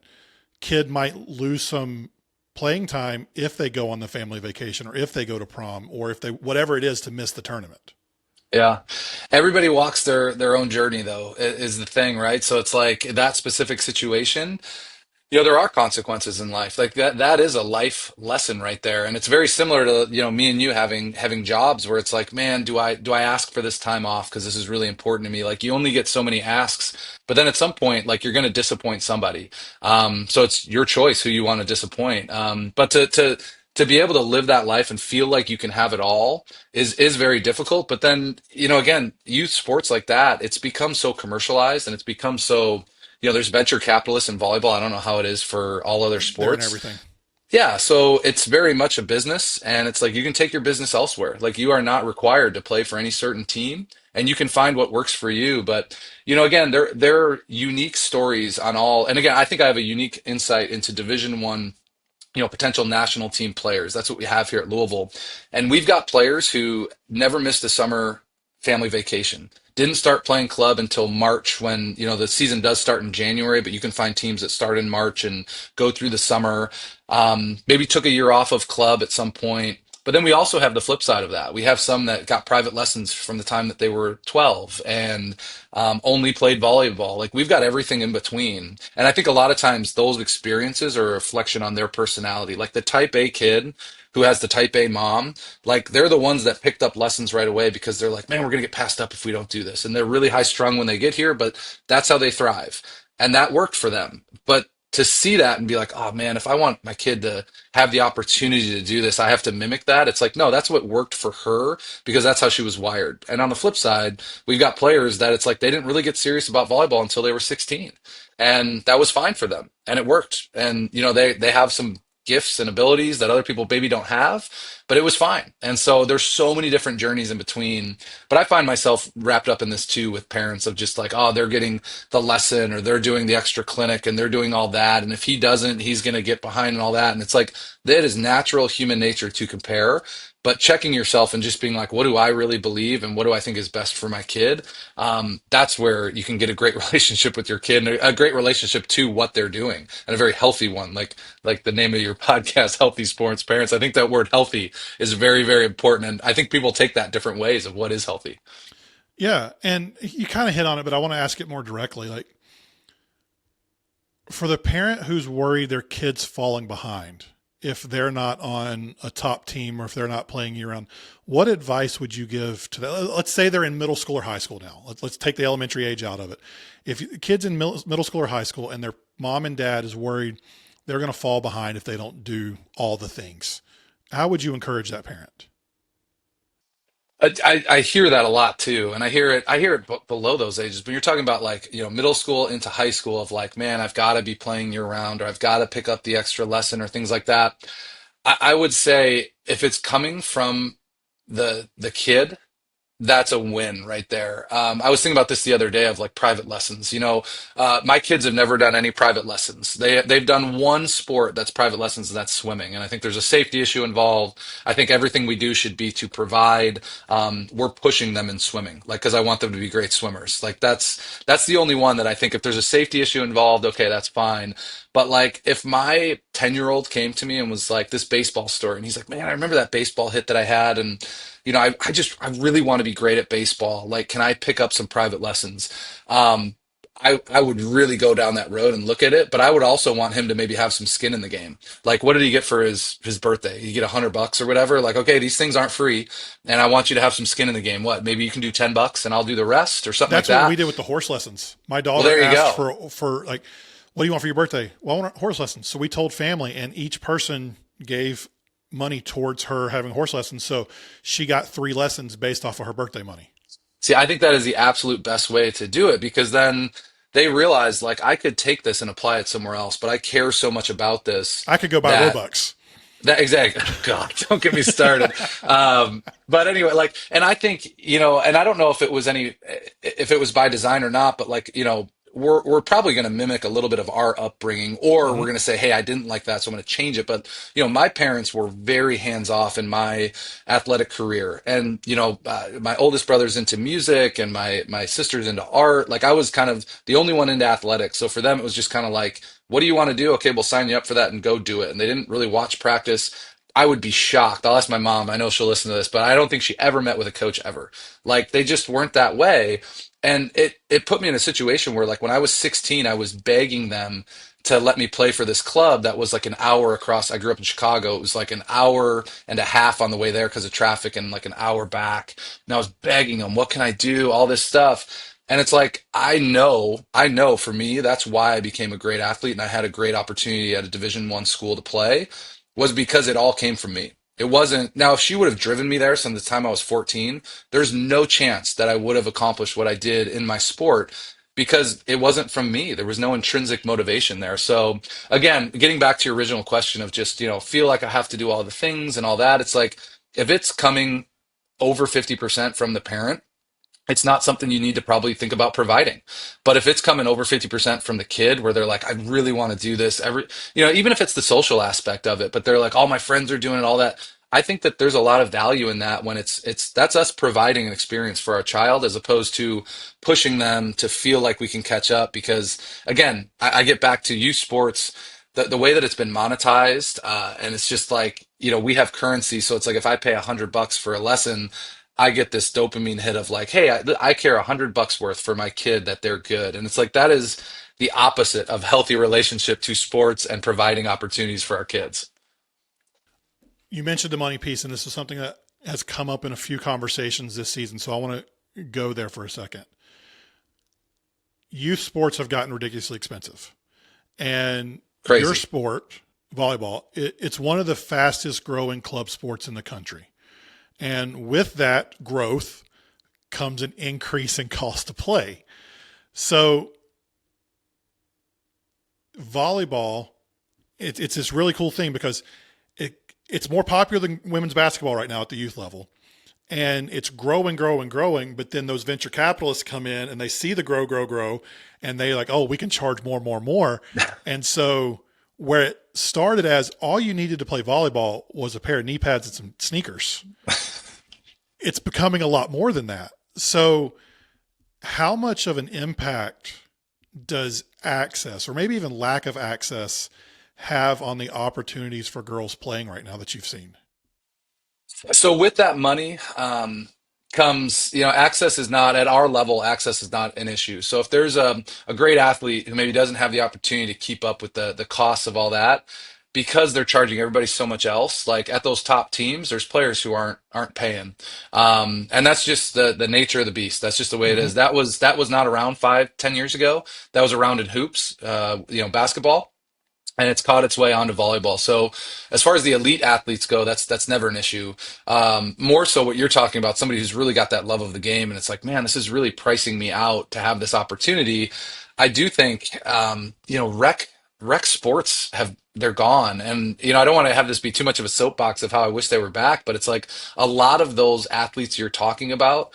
kid might lose some playing time if they go on the family vacation or if they go to prom or if they, whatever it is, to miss the tournament? Yeah. Everybody walks their own journey though, is the thing, right? So it's like that specific situation, there are consequences in life. Like that is a life lesson right there. And it's very similar to, me and you having jobs where it's like, man, do I ask for this time off because this is really important to me? Like, you only get so many asks, but then at some point, like, you're going to disappoint somebody. So it's your choice who you want to disappoint. But to be able to live that life and feel like you can have it all is very difficult. But then, again, youth sports like that, it's become so commercialized and it's become so, there's venture capitalists in volleyball. I don't know how it is for all other They're in sports. everything. Yeah, so it's very much a business, and it's like you can take your business elsewhere. Like, you are not required to play for any certain team, and you can find what works for you. But again, there are unique stories on all. And again, I think I have a unique insight into Division 1, potential national team players. That's what we have here at Louisville. And we've got players who never missed a summer family vacation. Didn't start playing club until March when, the season does start in January, but you can find teams that start in March and go through the summer. Maybe took a year off of club at some point. But then we also have the flip side of that. We have some that got private lessons from the time that they were 12 and only played volleyball. Like, we've got everything in between. And I think a lot of times those experiences are a reflection on their personality. Like, the type A kid who has the type A mom, like, they're the ones that picked up lessons right away because they're like, man, we're going to get passed up if we don't do this. And they're really high strung when they get here, but that's how they thrive. And that worked for them. But to see that and be like, oh man, if I want my kid to have the opportunity to do this, I have to mimic that. It's like, no, that's what worked for her because that's how she was wired. And on the flip side, we've got players that it's like they didn't really get serious about volleyball until they were 16. And that was fine for them. And it worked. And, they have some gifts and abilities that other people maybe don't have, but it was fine. And so there's so many different journeys in between. But I find myself wrapped up in this too with parents of just like, oh, they're getting the lesson or they're doing the extra clinic and they're doing all that. And if he doesn't, he's going to get behind and all that. And it's like, that is natural human nature to compare. But checking yourself and just being like, what do I really believe and what do I think is best for my kid? That's where you can get a great relationship with your kid and a great relationship to what they're doing and a very healthy one. Like the name of your podcast, Healthy Sports Parents. I think that word healthy is very, very important. And I think people take that different ways of what is healthy. Yeah. And you kind of hit on it, but I want to ask it more directly. Like, for the parent who's worried their kid's falling behind, if they're not on a top team or if they're not playing year round, what advice would you give to that? Let's say they're in middle school or high school now. Let's take the elementary age out of it. If kids in middle school or high school and their mom and dad is worried they're going to fall behind if they don't do all the things, how would you encourage that parent? I hear that a lot too, and I hear it below those ages. But you're talking about like middle school into high school of like, man, I've got to be playing year round, or I've got to pick up the extra lesson, or things like that. I would say if it's coming from the kid, That's a win right there. I was thinking about this the other day of like private lessons. My kids have never done any private lessons. They've done one sport that's private lessons, and that's swimming. And I think there's a safety issue involved. I think everything we do should be to provide. We're pushing them in swimming, like because I want them to be great swimmers. Like that's the only one that I think if there's a safety issue involved, okay, that's fine. But like if my 10-year-old came to me and was like this baseball story, and he's like, man, I remember that baseball hit that I had, and I really want to be great at baseball. Like, can I pick up some private lessons? Um, I would really go down that road and look at it, but I would also want him to maybe have some skin in the game. Like, what did he get for his birthday? You get $100 or whatever. Like, okay, these things aren't free, and I want you to have some skin in the game. What? Maybe you can do $10 and I'll do the rest or something like That's what we that. did with the horse lessons. My Well, daughter there you asked go. for like, what do you want for your birthday? Well, I want horse lessons. So we told family, and each person gave money towards her having horse lessons. So she got 3 lessons based off of her birthday money. See, I think that is the absolute best way to do it because then they realize like I could take this and apply it somewhere else, but I care so much about this I could go buy that Robux. that exactly. God, don't get me started. But anyway, like, and I think and I don't know if it was by design or not, but like we're probably going to mimic a little bit of our upbringing, or we're Hmm. going to say, hey, I didn't like that, so I'm going to change it. But my parents were very hands off in my athletic career, and my oldest brother's into music, and my sister's into art. Like I was kind of the only one into athletics, so for them it was just kind of like, what do you want to do? Okay, we'll sign you up for that and go do it. And they didn't really watch practice. I would be shocked. I'll ask my mom. I know she'll listen to this, but I don't think she ever met with a coach ever. Like they just weren't that way. And it put me in a situation where like when I was 16, I was begging them to let me play for this club that was like an hour across. I grew up in Chicago. It was like an hour and a half on the way there because of traffic and like an hour back. And I was begging them, what can I do? All this stuff. And it's like, I know for me, that's why I became a great athlete and I had a great opportunity at a Division I school to play was because it all came from me. It wasn't, now if she would have driven me there since the time I was 14, there's no chance that I would have accomplished what I did in my sport because it wasn't from me. There was no intrinsic motivation there. So again, getting back to your original question of just, feel like I have to do all the things and all that, it's like if it's coming over 50% from the parent, it's not something you need to probably think about providing. But if it's coming over 50% from the kid where they're like, I really want to do this even if it's the social aspect of it, but they're like, all my friends are doing it, all that. I think that there's a lot of value in that when that's us providing an experience for our child as opposed to pushing them to feel like we can catch up. Because again, I get back to youth sports, the way that it's been monetized, and it's just like, we have currency. So it's like if I pay $100 for a lesson, I get this dopamine hit of like, hey, I care $100 worth for my kid that they're good. And it's like that is the opposite of healthy relationship to sports and providing opportunities for our kids. You mentioned the money piece, and this is something that has come up in a few conversations this season. So I want to go there for a second. Youth sports have gotten ridiculously expensive. And your Crazy. sport, volleyball, it's one of the fastest growing club sports in the country. And with that growth comes an increase in cost to play. So volleyball, it's this really cool thing because it's more popular than women's basketball right now at the youth level. And it's growing, growing, growing. But then those venture capitalists come in and they see the grow, and they like, oh, we can charge more, more, more. And so where it started as all you needed to play volleyball was a pair of knee pads and some sneakers, it's becoming a lot more than that. So how much of an impact does access or maybe even lack of access have on the opportunities for girls playing right now that you've seen? So with that money comes, access is not at our level, access is not an issue. So if there's a great athlete who maybe doesn't have the opportunity to keep up with the costs of all that, because they're charging everybody so much else, like at those top teams, there's players who aren't paying. And that's just the nature of the beast. That's just the way it Mm-hmm. is. That was not around 5, 10 years ago. That was around in hoops, basketball, and it's caught its way onto volleyball. So as far as the elite athletes go, that's never an issue. More so what you're talking about, somebody who's really got that love of the game, and it's like, man, this is really pricing me out to have this opportunity. I do think, rec. rec sports they're gone. And, I don't want to have this be too much of a soapbox of how I wish they were back, but it's like a lot of those athletes you're talking about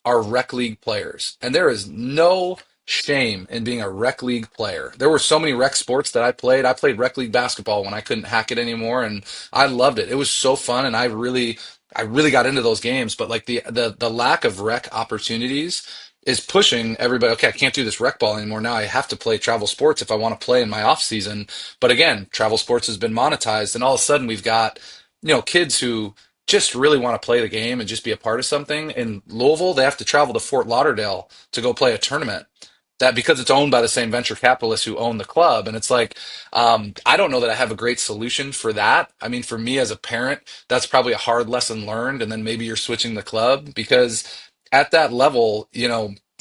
are rec league players. And there is no shame in being a rec league player. There were so many rec sports that I played. I played rec league basketball when I couldn't hack it anymore, and I loved it. It was so fun, and I really got into those games. But like the lack of rec opportunities is pushing everybody. Okay, I can't do this rec ball anymore. Now I have to play travel sports if I want to play in my off season. But again, travel sports has been monetized, and all of a sudden we've got kids who just really want to play the game and just be a part of something. In Louisville, they have to travel to Fort Lauderdale to go play a tournament. That because it's owned by the same venture capitalists who own the club. And it's like, I don't know that I have a great solution for that. I mean, for me as a parent, that's probably a hard lesson learned. And then maybe you're switching the club because at that level,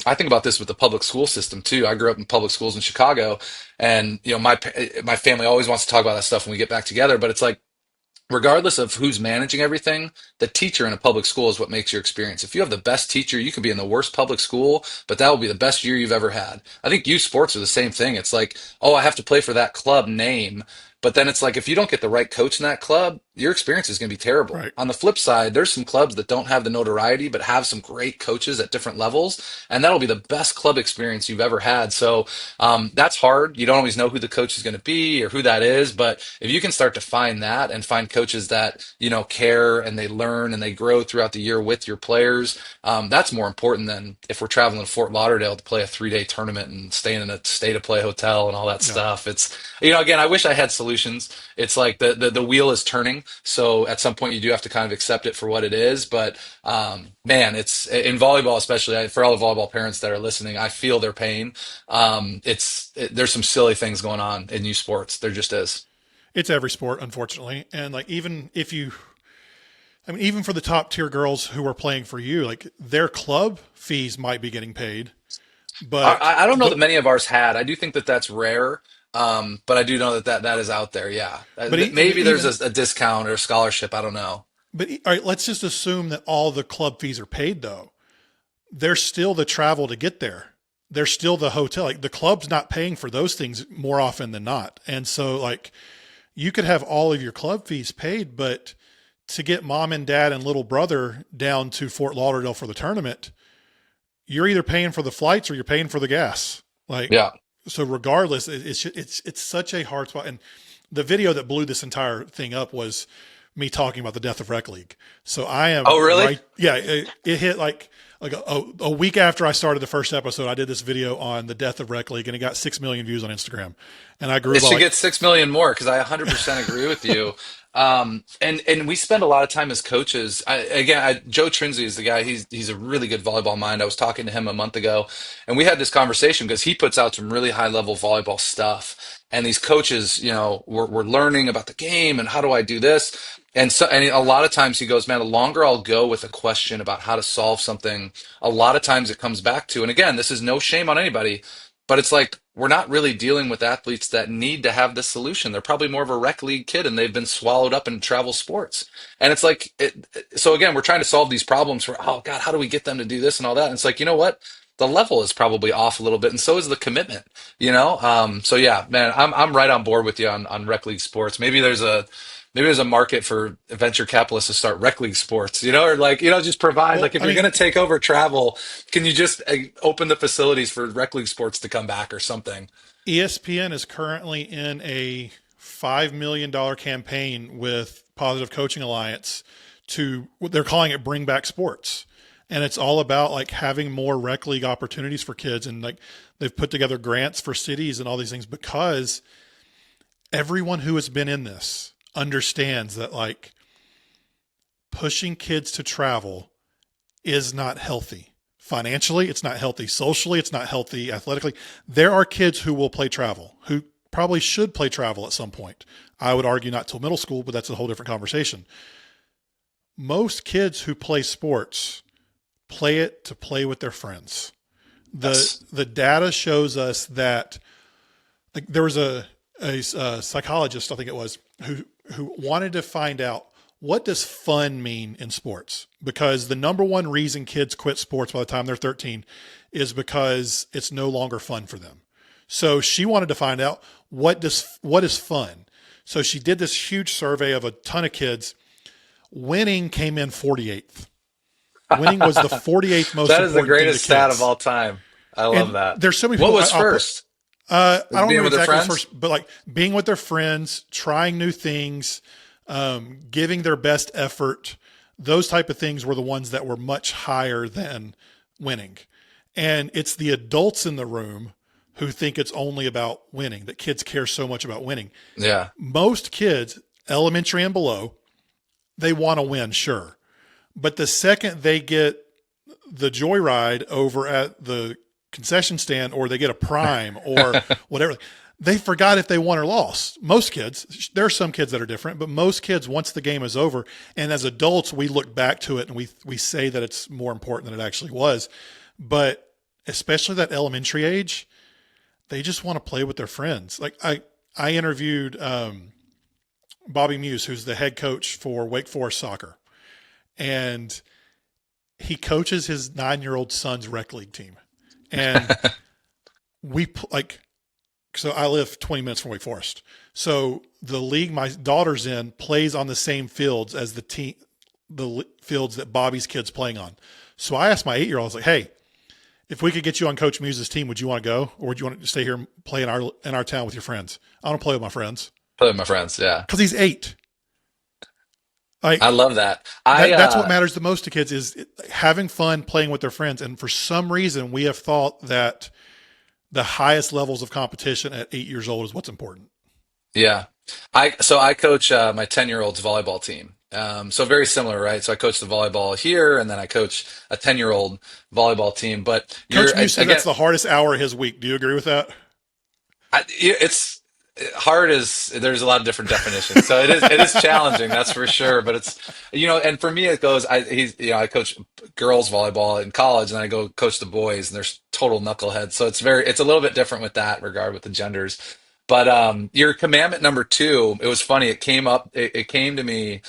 I think about this with the public school system too. I grew up in public schools in Chicago, and my family always wants to talk about that stuff when we get back together. But it's like, regardless of who's managing everything, the teacher in a public school is what makes your experience. If you have the best teacher, you could be in the worst public school, but that will be the best year you've ever had. I think youth sports are the same thing. It's like, oh, I have to play for that club name. But then it's like, if you don't get the right coach in that club, your experience is going to be terrible. Right. On the flip side, there's some clubs that don't have the notoriety, but have some great coaches at different levels. And that'll be the best club experience you've ever had. So that's hard. You don't always know who the coach is going to be or who that is. But if you can start to find that and find coaches that, care and they learn and they grow throughout the year with your players, that's more important than if we're traveling to Fort Lauderdale to play a 3-day tournament and staying in a stay to play hotel and all that stuff. It's, again, I wish I had solutions. It's like the wheel is turning. So at some point you do have to kind of accept it for what it is. But man, it's in volleyball, especially for all the volleyball parents that are listening, I feel their pain. There's some silly things going on in youth sports. There just is. It's every sport, unfortunately. And like, even for the top tier girls who are playing for you, like their club fees might be getting paid, but I don't know that many of ours had. I do think that that's rare. But I do know that is out there. Yeah. Maybe there's a discount or a scholarship. I don't know. But all right, let's just assume that all the club fees are paid though. There's still the travel to get there. There's still the hotel. Like the club's not paying for those things more often than not. And so like you could have all of your club fees paid, but to get mom and dad and little brother down to Fort Lauderdale for the tournament, you're either paying for the flights or you're paying for the gas. Like, yeah. So regardless, it's such a hard spot. And the video that blew this entire thing up was me talking about the death of Rec League. So I am. Oh, really? Right, yeah. It hit like a week after I started the first episode. I did this video on the death of Rec League, and it got 6 million views on Instagram. And I grew. It should get 6 million more because I 100% agree with you. And we spend a lot of time as coaches. Joe Trinzi is the guy. He's a really good volleyball mind. I was talking to him a month ago, and we had this conversation because he puts out some really high level volleyball stuff. And these coaches, we're learning about the game and how do I do this. And a lot of times he goes, man, the longer I'll go with a question about how to solve something, a lot of times it comes back to, and again, this is no shame on anybody, but it's like, we're not really dealing with athletes that need to have this solution. They're probably more of a rec league kid and they've been swallowed up in travel sports. And it's like, so again, we're trying to solve these problems for, oh God, how do we get them to do this and all that? And it's like, you know what? The level is probably off a little bit, and so is the commitment, So yeah, man, I'm right on board with you on rec league sports. Maybe there's a market for venture capitalists to start rec league sports, or just provide, if you're going to take over travel, can you just open the facilities for rec league sports to come back or something? ESPN is currently in a $5 million campaign with Positive Coaching Alliance they're calling it Bring Back Sports. And it's all about like having more rec league opportunities for kids. And like they've put together grants for cities and all these things because everyone who has been in this understands that like pushing kids to travel is not healthy. Financially, it's not healthy. Socially, it's not healthy. Athletically, there are kids who will play travel, who probably should play travel at some point. I would argue not till middle school, but that's a whole different conversation. Most kids who play sports play it to play with their friends. The data shows us that like there was a psychologist, I think it was, who wanted to find out what does fun mean in sports? Because the number one reason kids quit sports by the time they're 13 is because it's no longer fun for them. So she wanted to find out what is fun. So she did this huge survey of a ton of kids. Winning came in 48th. Winning was the 48th most That is the important thing to greatest stat of kids. all time. I love And that. there's so many What people. was first? I don't Being remember with their exactly what's friends? first, but like being with their friends, trying new things, giving their best effort. Those type of things were the ones that were much higher than winning. And it's the adults in the room who think it's only about winning, that kids care so much about winning. Yeah. Most kids, elementary and below, they want to win, sure. But the second they get the joyride over at the concession stand, or they get a prime or whatever, they forgot if they won or lost. Most kids, there are some kids that are different, but most kids, once the game is over, and as adults, we look back to it and we say that it's more important than it actually was. But especially that elementary age, they just want to play with their friends. Like I interviewed Bobby Muse, who's the head coach for Wake Forest soccer, and he coaches his 9-year-old son's rec league team. And so I live 20 minutes from Wake Forest. So the league my daughter's in plays on the same fields as the fields that Bobby's kid's playing on. So I asked my 8-year-old, I was like, hey, if we could get you on Coach Muse's team, would you want to go? Or would you want to stay here and play in our town with your friends? I want to play with my friends. Play with my friends. Yeah. Because he's 8. I love that. That's what matters the most to kids, is having fun playing with their friends. And for some reason, we have thought that the highest levels of competition at 8 years old is what's important. Yeah. I coach my 10-year-old's volleyball team. So very similar, right? So I coach the volleyball here, and then I coach a 10-year-old volleyball team. But Coach Muse said again, that's the hardest hour of his week. Do you agree with that? it's hard is there's a lot of different definitions. So it is challenging, that's for sure. But it's and for me it goes. I coach girls volleyball in college, and I go coach the boys, and there's total knuckleheads. So it's a little bit different with that regard with the genders. But your commandment number 2, it was funny. It came to me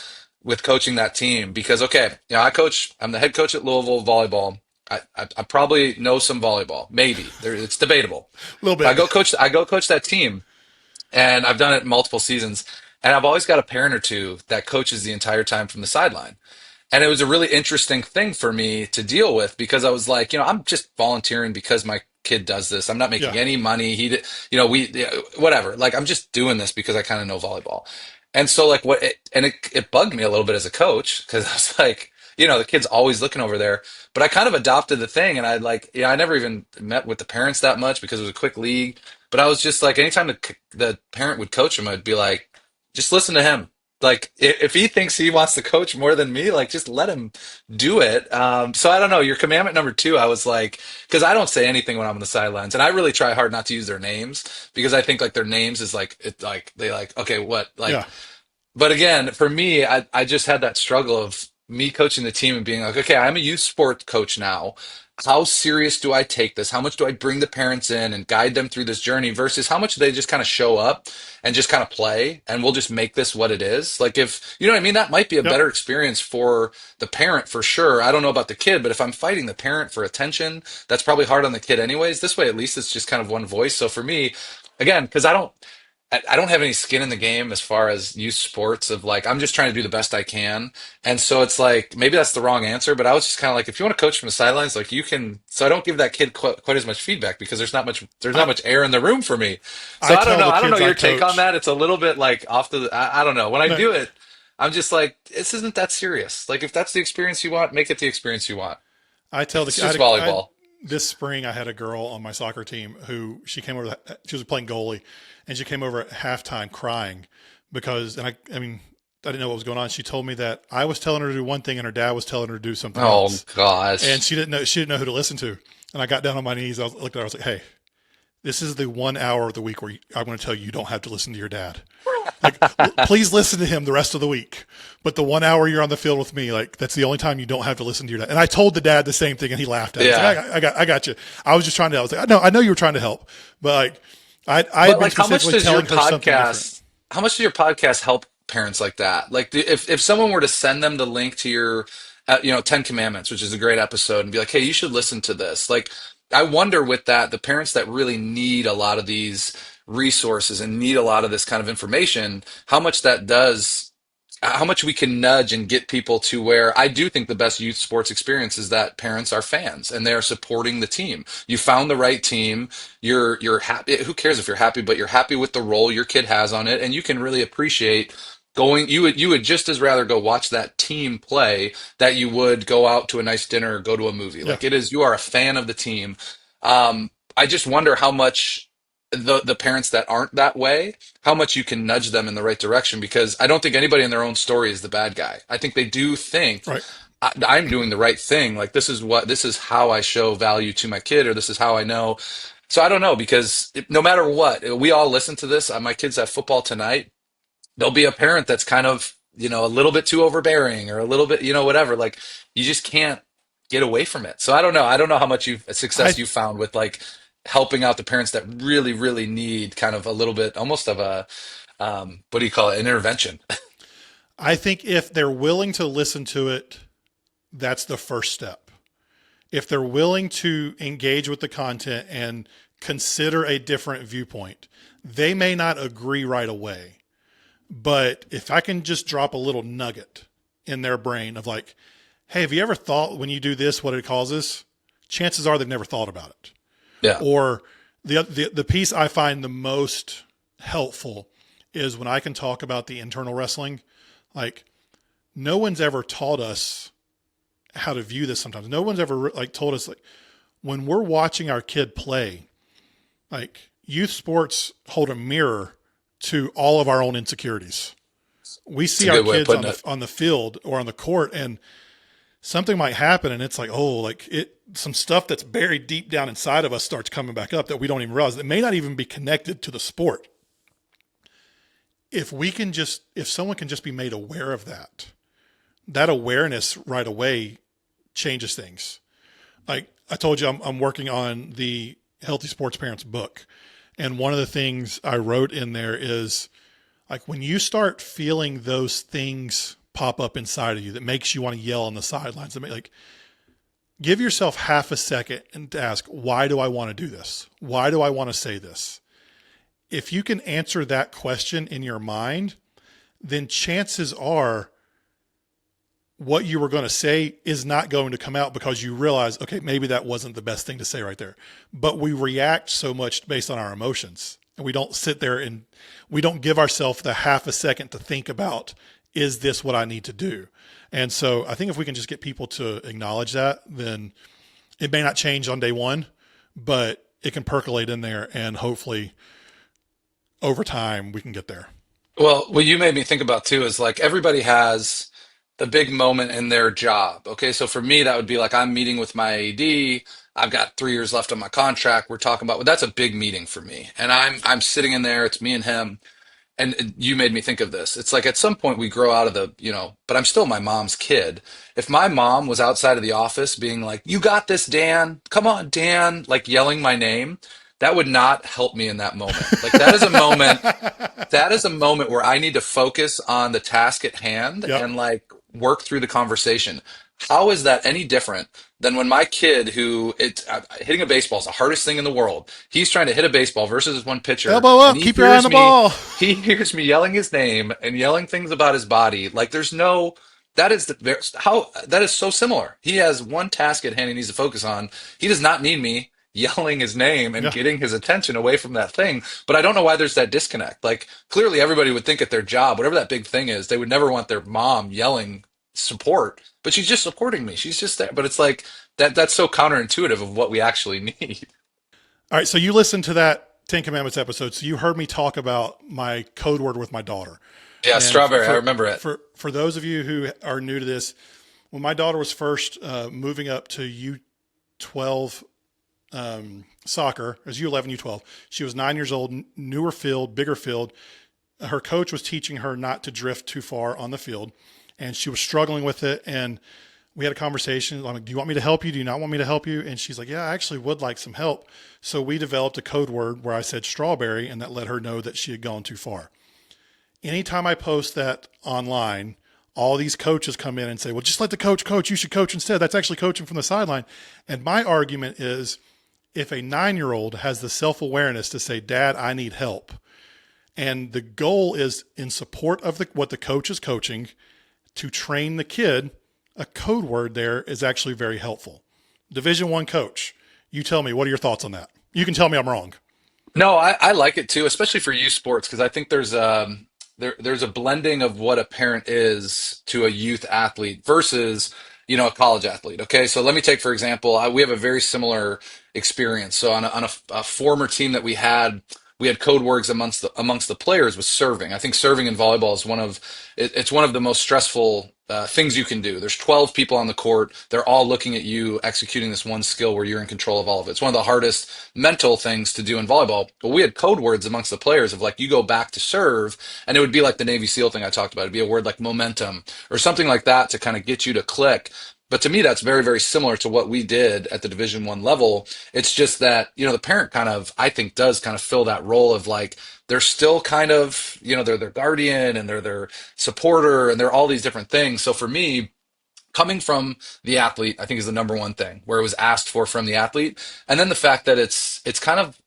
with coaching that team because okay, I'm the head coach at Louisville Volleyball. I probably know some volleyball, maybe it's debatable. A little But bit. I go coach that team, and I've done it multiple seasons, and I've always got a parent or two that coaches the entire time from the sideline. And it was a really interesting thing for me to deal with because I was like, I'm just volunteering because my kid does this. I'm not making Yeah. any money. Whatever. Like, I'm just doing this because I kind of know volleyball. And so, like, it bugged me a little bit as a coach because I was like, the kid's always looking over there. But I kind of adopted the thing, and I never even met with the parents that much because it was a quick league. But I was just like, anytime the parent would coach him, I'd be like, just listen to him. Like, if he thinks he wants to coach more than me, like, just let him do it. So I don't know. Your commandment number 2, I was like, because I don't say anything when I'm on the sidelines, and I really try hard not to use their names because I think like their names is like they like, okay, what, like. Yeah. But again, for me, I just had that struggle of me coaching the team and being like, okay, I'm a youth sport coach now. How serious do I take this? How much do I bring the parents in and guide them through this journey versus how much do they just kind of show up and just kind of play and we'll just make this what it is? Like, if you know what I mean, that might be a Yep. better experience for the parent for sure. I don't know about the kid, but if I'm fighting the parent for attention, that's probably hard on the kid anyways. This way, at least it's just kind of one voice. So for me, again, because I don't have any skin in the game as far as youth sports of like, I'm just trying to do the best I can. And so it's like, maybe that's the wrong answer, but I was just kind of like, if you want to coach from the sidelines, like you can, so I don't give that kid quite as much feedback because there's not I, much air in the room for me. So I I don't tell know. the I don't know kids I your take on coach. that. It's a little bit like I don't know. When I No, do it, I'm just like, this isn't that serious. Like if that's the experience you want, make it the experience you want. I tell It's the just volleyball. this spring I had a girl on my soccer team who she came over. She was playing goalie, and she came over at halftime crying because, and I mean, I didn't know what was going on. She told me that I was telling her to do one thing, and her dad was telling her to do something Oh else, and gosh. she didn't know who to listen to. And I got down on my knees. I looked at her. I was like, "Hey, this is the 1 hour of the week where I'm going to tell you you don't have to listen to your dad. Like, please listen to him the rest of the week. But the 1 hour you're on the field with me, like that's the only time you don't have to listen to your dad." And I told the dad the same thing, and he laughed at it. He's Yeah. like, I got you. I was just trying to. I was like, I know you were trying to help, but like, I had But been like, how much specifically does your telling her something different. podcast? How much does your podcast help parents like that? Like, if someone were to send them the link to your, 10 Commandments, which is a great episode, and be like, hey, you should listen to this. Like, I wonder with that, the parents that really need a lot of these resources and need a lot of this kind of information, how much that does, how much we can nudge and get people to where I do think the best youth sports experience is that parents are fans and they're supporting the team. You found the right team. You're happy. Who cares if you're happy, but you're happy with the role your kid has on it, and you can really appreciate going. You would just as rather go watch that team play that you would go out to a nice dinner or go to a movie. Yeah. Like it is, you are a fan of the team. I just wonder how much the parents that aren't that way, how much you can nudge them in the right direction, because I don't think anybody in their own story is the bad guy. I think they do think Right. I'm doing the right thing. Like this is how I show value to my kid, or this is how I know. So I don't know, because no matter what, we all listen to this. My kids have football tonight. There'll be a parent that's kind of, a little bit too overbearing or a little bit, whatever. Like you just can't get away from it. So I don't know. I don't know how much I success you found with like helping out the parents that really, really need kind of a little bit, almost of a, what do you call it? An intervention. I think if they're willing to listen to it, that's the first step. If they're willing to engage with the content and consider a different viewpoint, they may not agree right away. But if I can just drop a little nugget in their brain of like, hey, have you ever thought when you do this, what it causes? Chances are they've never thought about it. Yeah. Or the piece I find the most helpful is when I can talk about the internal wrestling. Like, no one's ever taught us how to view this sometimes. No one's ever like told us, like, when we're watching our kid play, like, youth sports hold a mirror to all of our own insecurities. We see our kids on the field or on the court, and something might happen, and it's like, oh, like some stuff that's buried deep down inside of us starts coming back up that we don't even realize. It may not even be connected to the sport. If someone can just be made aware of that awareness right away changes things. Like I told you, I'm working on the Healthy Sports Parents book. And one of the things I wrote in there is, like, when you start feeling those things pop up inside of you that makes you want to yell on the sidelines, like, give yourself half a second and ask, why do I want to do this? Why do I want to say this? If you can answer that question in your mind, then chances are what you were going to say is not going to come out, because you realize, okay, maybe that wasn't the best thing to say right there. But we react so much based on our emotions, and we don't sit there and we don't give ourselves the half a second to think about, is this what I need to do? And so I think if we can just get people to acknowledge that, then it may not change on day one, but it can percolate in there, and hopefully over time we can get there. Well, what you made me think about too is like everybody has the big moment in their job. Okay, so for me, that would be like I'm meeting with my AD. I've got 3 years left on my contract. We're talking about, well, that's a big meeting for me, and I'm sitting in there. It's me and him. And you made me think of this. It's like at some point we grow out of but I'm still my mom's kid. If my mom was outside of the office being like, "You got this, Dan. Come on, Dan," like yelling my name, that would not help me in that moment. Like that is a moment where I need to focus on the task at hand Yep. and like work through the conversation. How is that any different than when my kid, hitting a baseball is the hardest thing in the world. He's trying to hit a baseball versus his one pitcher. Elbow up, And keep your eye on the ball. he hears me yelling his name and yelling things about his body. Like there's no, that is that is so similar. He has one task at hand he needs to focus on. He does not need me yelling his name and Yeah. getting his attention away from that thing. But I don't know why there's that disconnect. Like clearly everybody would think at their job, whatever that big thing is, they would never want their mom yelling support, but she's just supporting me. She's just there. But it's like that's so counterintuitive of what we actually need. All right, so you listened to that Ten Commandments episode, so you heard me talk about my code word with my daughter. Yeah, And strawberry. I remember it. For those of you who are new to this, when my daughter was first moving up to U12 soccer, as U11, U12, she was 9 years old, newer field, bigger field. Her coach was teaching her not to drift too far on the field, and she was struggling with it. And we had a conversation. I'm like, do you want me to help you? Do you not want me to help you? And she's like, yeah, I actually would like some help. So we developed a code word where I said strawberry, and that let her know that she had gone too far. Anytime I post that online, all these coaches come in and say, well, just let the coach coach. You should coach instead. That's actually coaching from the sideline. And my argument is, if a 9-year-old has the self-awareness to say, Dad, I need help, and the goal is in support of what the coach is coaching to train the kid, a code word there is actually very helpful. Division I coach, you tell me, what are your thoughts on that? You can tell me I'm wrong. No, I like it too, especially for youth sports, because I think there's a blending of what a parent is to a youth athlete versus a college athlete. Okay, so let me take for example, we have a very similar experience. So on a former team that we had code words amongst the players was serving. I think serving in volleyball is it's one of the most stressful things you can do. There's 12 people on the court. They're all looking at you executing this one skill where you're in control of all of it. It's one of the hardest mental things to do in volleyball. But we had code words amongst the players of like, you go back to serve, and it would be like the Navy SEAL thing I talked about. It'd be a word like momentum or something like that to kind of get you to click. But to me, that's very, very similar to what we did at the Division I level. It's just that, the parent kind of, I think, does kind of fill that role of like, they're still kind of, they're their guardian and they're their supporter and they're all these different things. So for me, coming from the athlete, I think is the number one thing where it was asked for from the athlete. And then the fact that it's kind of,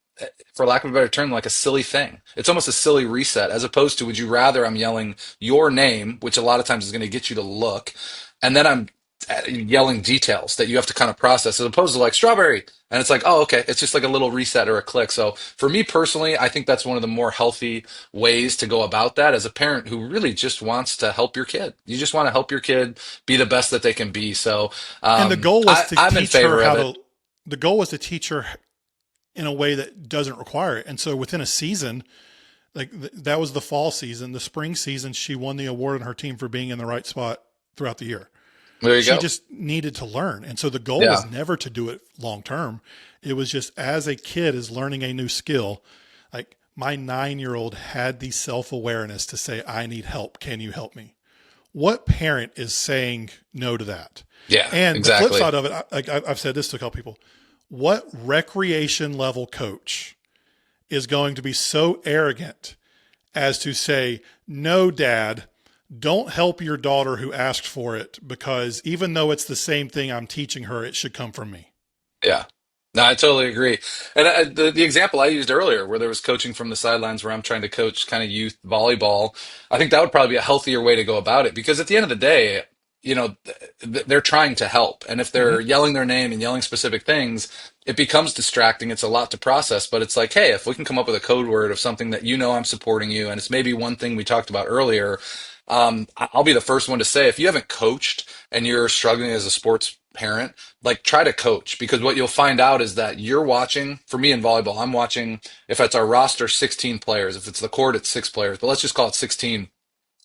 for lack of a better term, like a silly thing. It's almost a silly reset as opposed to, would you rather I'm yelling your name, which a lot of times is going to get you to look, and then I'm yelling details that you have to kind of process as opposed to like strawberry. And it's like, oh, okay. It's just like a little reset or a click. So for me personally, I think that's one of the more healthy ways to go about that as a parent who really just wants to help your kid. You just want to help your kid be the best that they can be. So, And the goal was to I'm in teach her favor how of it. the goal was to teach her in a way that doesn't require it. And so within a season, like that was the fall season, the spring season, she won the award on her team for being in the right spot throughout the year. There you She go. just needed to learn. And so the goal Yeah. was never to do it long term. It was just as a kid is learning a new skill, like my 9-year-old had the self-awareness to say, I need help. Can you help me? What parent is saying no to that? Yeah, And the exactly. flip side of it, I've said this to a couple people, what recreation level coach is going to be so arrogant as to say, no, Dad, don't help your daughter who asked for it because even though it's the same thing I'm teaching her, it should come from me. Yeah. No, I totally agree. And the example I used earlier, where there was coaching from the sidelines, where I'm trying to coach kind of youth volleyball, I think that would probably be a healthier way to go about it. Because at the end of the day, they're trying to help, and if they're Mm-hmm. yelling their name and yelling specific things, it becomes distracting. It's a lot to process. But it's like, hey, if we can come up with a code word of something that I'm supporting you, and it's maybe one thing we talked about earlier. I'll be the first one to say, if you haven't coached and you're struggling as a sports parent, like try to coach, because what you'll find out is that you're watching, for me in volleyball, I'm watching, if it's our roster, 16 players. If it's the court, it's 6 players, but let's just call it 16.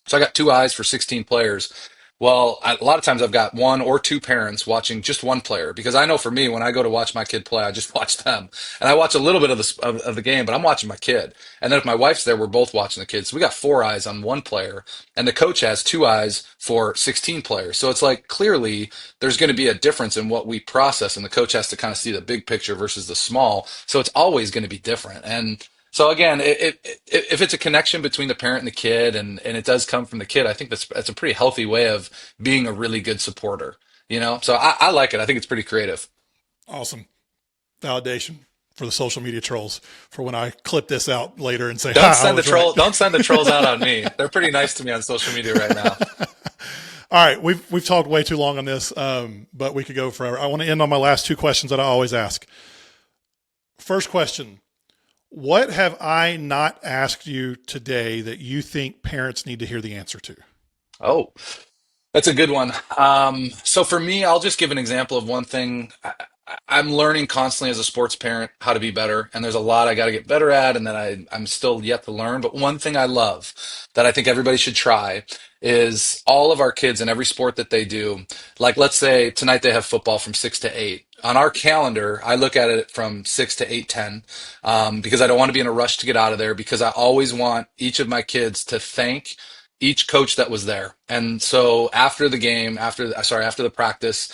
So I got two eyes for 16 players. Well, a lot of times I've got one or two parents watching just one player, because I know for me, when I go to watch my kid play, I just watch them, and I watch a little bit of the game, but I'm watching my kid. And then if my wife's there, we're both watching the kids. So we got 4 eyes on one player, and the coach has 2 eyes for 16 players. So it's like, clearly there's going to be a difference in what we process, and the coach has to kind of see the big picture versus the small. So it's always going to be different. And so again, if it's a connection between the parent and the kid, and it does come from the kid, I think that's a pretty healthy way of being a really good supporter. So I like it. I think it's pretty creative. Awesome. Validation for the social media trolls for when I clip this out later and say, Don't I send the was right. don't send the trolls out on me. They're pretty nice to me on social media right now. All right. We've talked way too long on this, but we could go forever. I want to end on my last two questions that I always ask. First question. What have I not asked you today that you think parents need to hear the answer to? Oh, that's a good one. So for me, I'll just give an example of one thing. I'm learning constantly as a sports parent how to be better, and there's a lot I got to get better at, and that I'm still yet to learn. But one thing I love that I think everybody should try is all of our kids in every sport that they do. Like, let's say tonight they have football from 6 to 8. On our calendar, I look at it from 6 to 8:10, because I don't want to be in a rush to get out of there, because I always want each of my kids to thank each coach that was there. And so after the game, after the practice,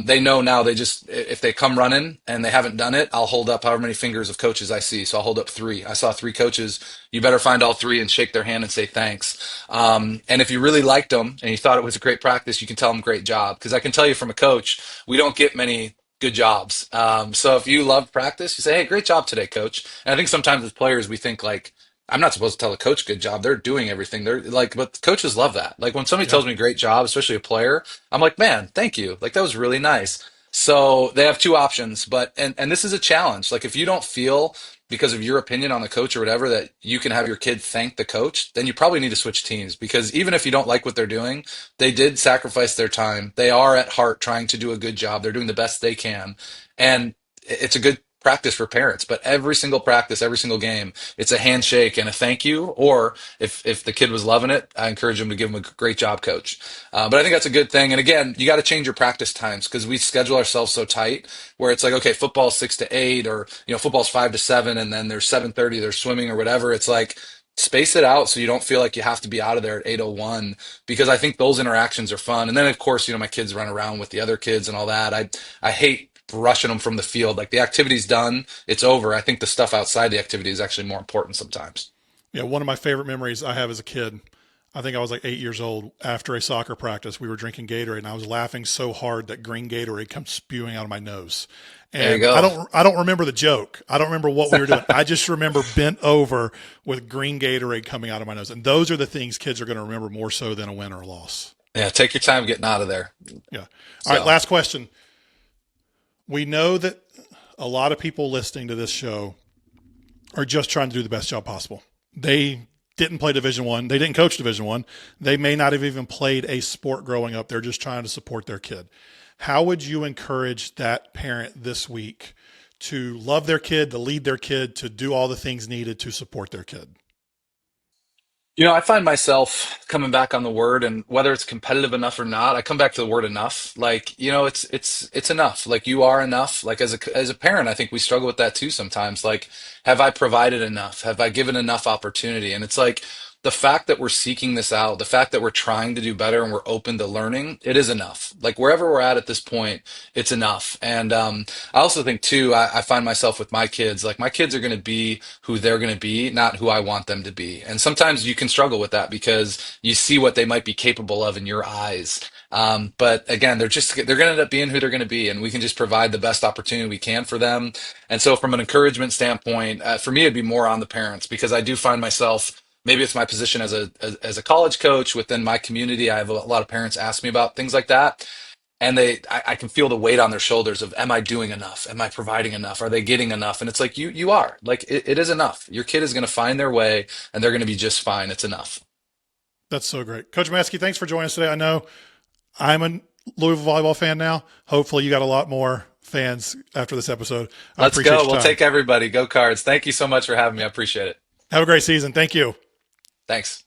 they know now, if they come running and they haven't done it, I'll hold up however many fingers of coaches I see. So I'll hold up 3. I saw 3 coaches. You better find all 3 and shake their hand and say thanks. And if you really liked them and you thought it was a great practice, you can tell them great job. Because I can tell you from a coach, we don't get many good jobs. So if you love practice, you say, hey, great job today, coach. And I think sometimes as players, we think like, I'm not supposed to tell a coach good job. They're doing everything. They're like, but coaches love that. Like when somebody Yeah. tells me great job, especially a player, I'm like, man, thank you. Like that was really nice. So they have two options, but and this is a challenge. Like if you don't feel because of your opinion on the coach or whatever that you can have your kid thank the coach, then you probably need to switch teams because even if you don't like what they're doing, they did sacrifice their time. They are at heart trying to do a good job. They're doing the best they can. And it's a good practice for parents, but every single practice, every single game, it's a handshake and a thank you. Or if the kid was loving it, I encourage him to give him a great job, coach. But I think that's a good thing. And again, you got to change your practice times because we schedule ourselves so tight where it's like, okay, football's 6 to 8 or, football's 5 to 7 and then there's 7:30, there's swimming or whatever. It's like, space it out so you don't feel like you have to be out of there at 8:01 because I think those interactions are fun. And then of course, my kids run around with the other kids and all that. I hate rushing them from the field. Like the activity's done, it's over. I think the stuff outside the activity is actually more important sometimes. Yeah, one of my favorite memories I have as a kid, I think I was like 8 years old. After a soccer practice, we were drinking Gatorade, and I was laughing so hard that green Gatorade comes spewing out of my nose. There you And go. I don't remember the joke. I don't remember what we were doing. I just remember bent over with green Gatorade coming out of my nose. And those are the things kids are going to remember more so than a win or a loss. Yeah, take your time getting out of there. Yeah. All right, So, last question. We know that a lot of people listening to this show are just trying to do the best job possible. They didn't play Division One. They didn't coach Division One. They may not have even played a sport growing up. They're just trying to support their kid. How would you encourage that parent this week to love their kid, to lead their kid, to do all the things needed to support their kid? I find myself coming back on the word and whether it's competitive enough or not, I come back to the word enough. Like, it's enough. Like you are enough. Like as a parent, I think we struggle with that too sometimes. Like, have I provided enough? Have I given enough opportunity? And it's like the fact that we're seeking this out, the fact that we're trying to do better and we're open to learning, it is enough. Like wherever we're at this point, it's enough. And I also think too, I find myself with my kids, like my kids are going to be who they're going to be, not who I want them to be. And sometimes you can struggle with that because you see what they might be capable of in your eyes. But again, they're going to end up being who they're going to be, and we can just provide the best opportunity we can for them. And so, from an encouragement standpoint, for me, it'd be more on the parents because I do find myself. Maybe it's my position as a college coach within my community. I have a lot of parents ask me about things like that, and I can feel the weight on their shoulders of am I doing enough, am I providing enough, are they getting enough? And it's like you are like it is enough. Your kid is going to find their way and they're going to be just fine. It's enough. That's so great. Coach Meske, thanks for joining us today. I know I'm a Louisville Volleyball fan now. Hopefully you got a lot more fans after this episode. I Let's appreciate go. your We'll time. take everybody. Go Cards. Thank you so much for having me. I appreciate it. Have a great season. Thank you. Thanks.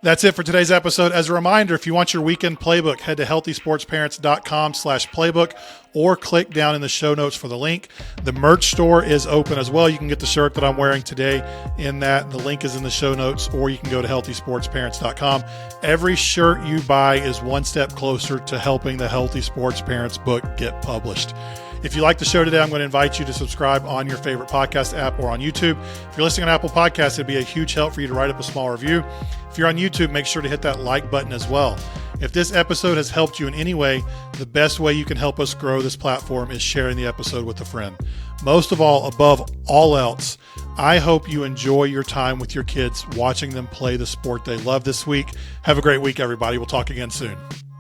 That's it for today's episode. As a reminder, if you want your weekend playbook, head to healthysportsparents.com/playbook or click down in the show notes for the link. The merch store is open as well. You can get the shirt that I'm wearing today in that. The link is in the show notes, or you can go to healthysportsparents.com. Every shirt you buy is one step closer to helping the Healthy Sports Parents book get published. If you like the show today, I'm going to invite you to subscribe on your favorite podcast app or on YouTube. If you're listening on Apple Podcasts, it'd be a huge help for you to write up a small review. If you're on YouTube, make sure to hit that like button as well. If this episode has helped you in any way, the best way you can help us grow this platform is sharing the episode with a friend. Most of all, above all else, I hope you enjoy your time with your kids, watching them play the sport they love this week. Have a great week, everybody. We'll talk again soon.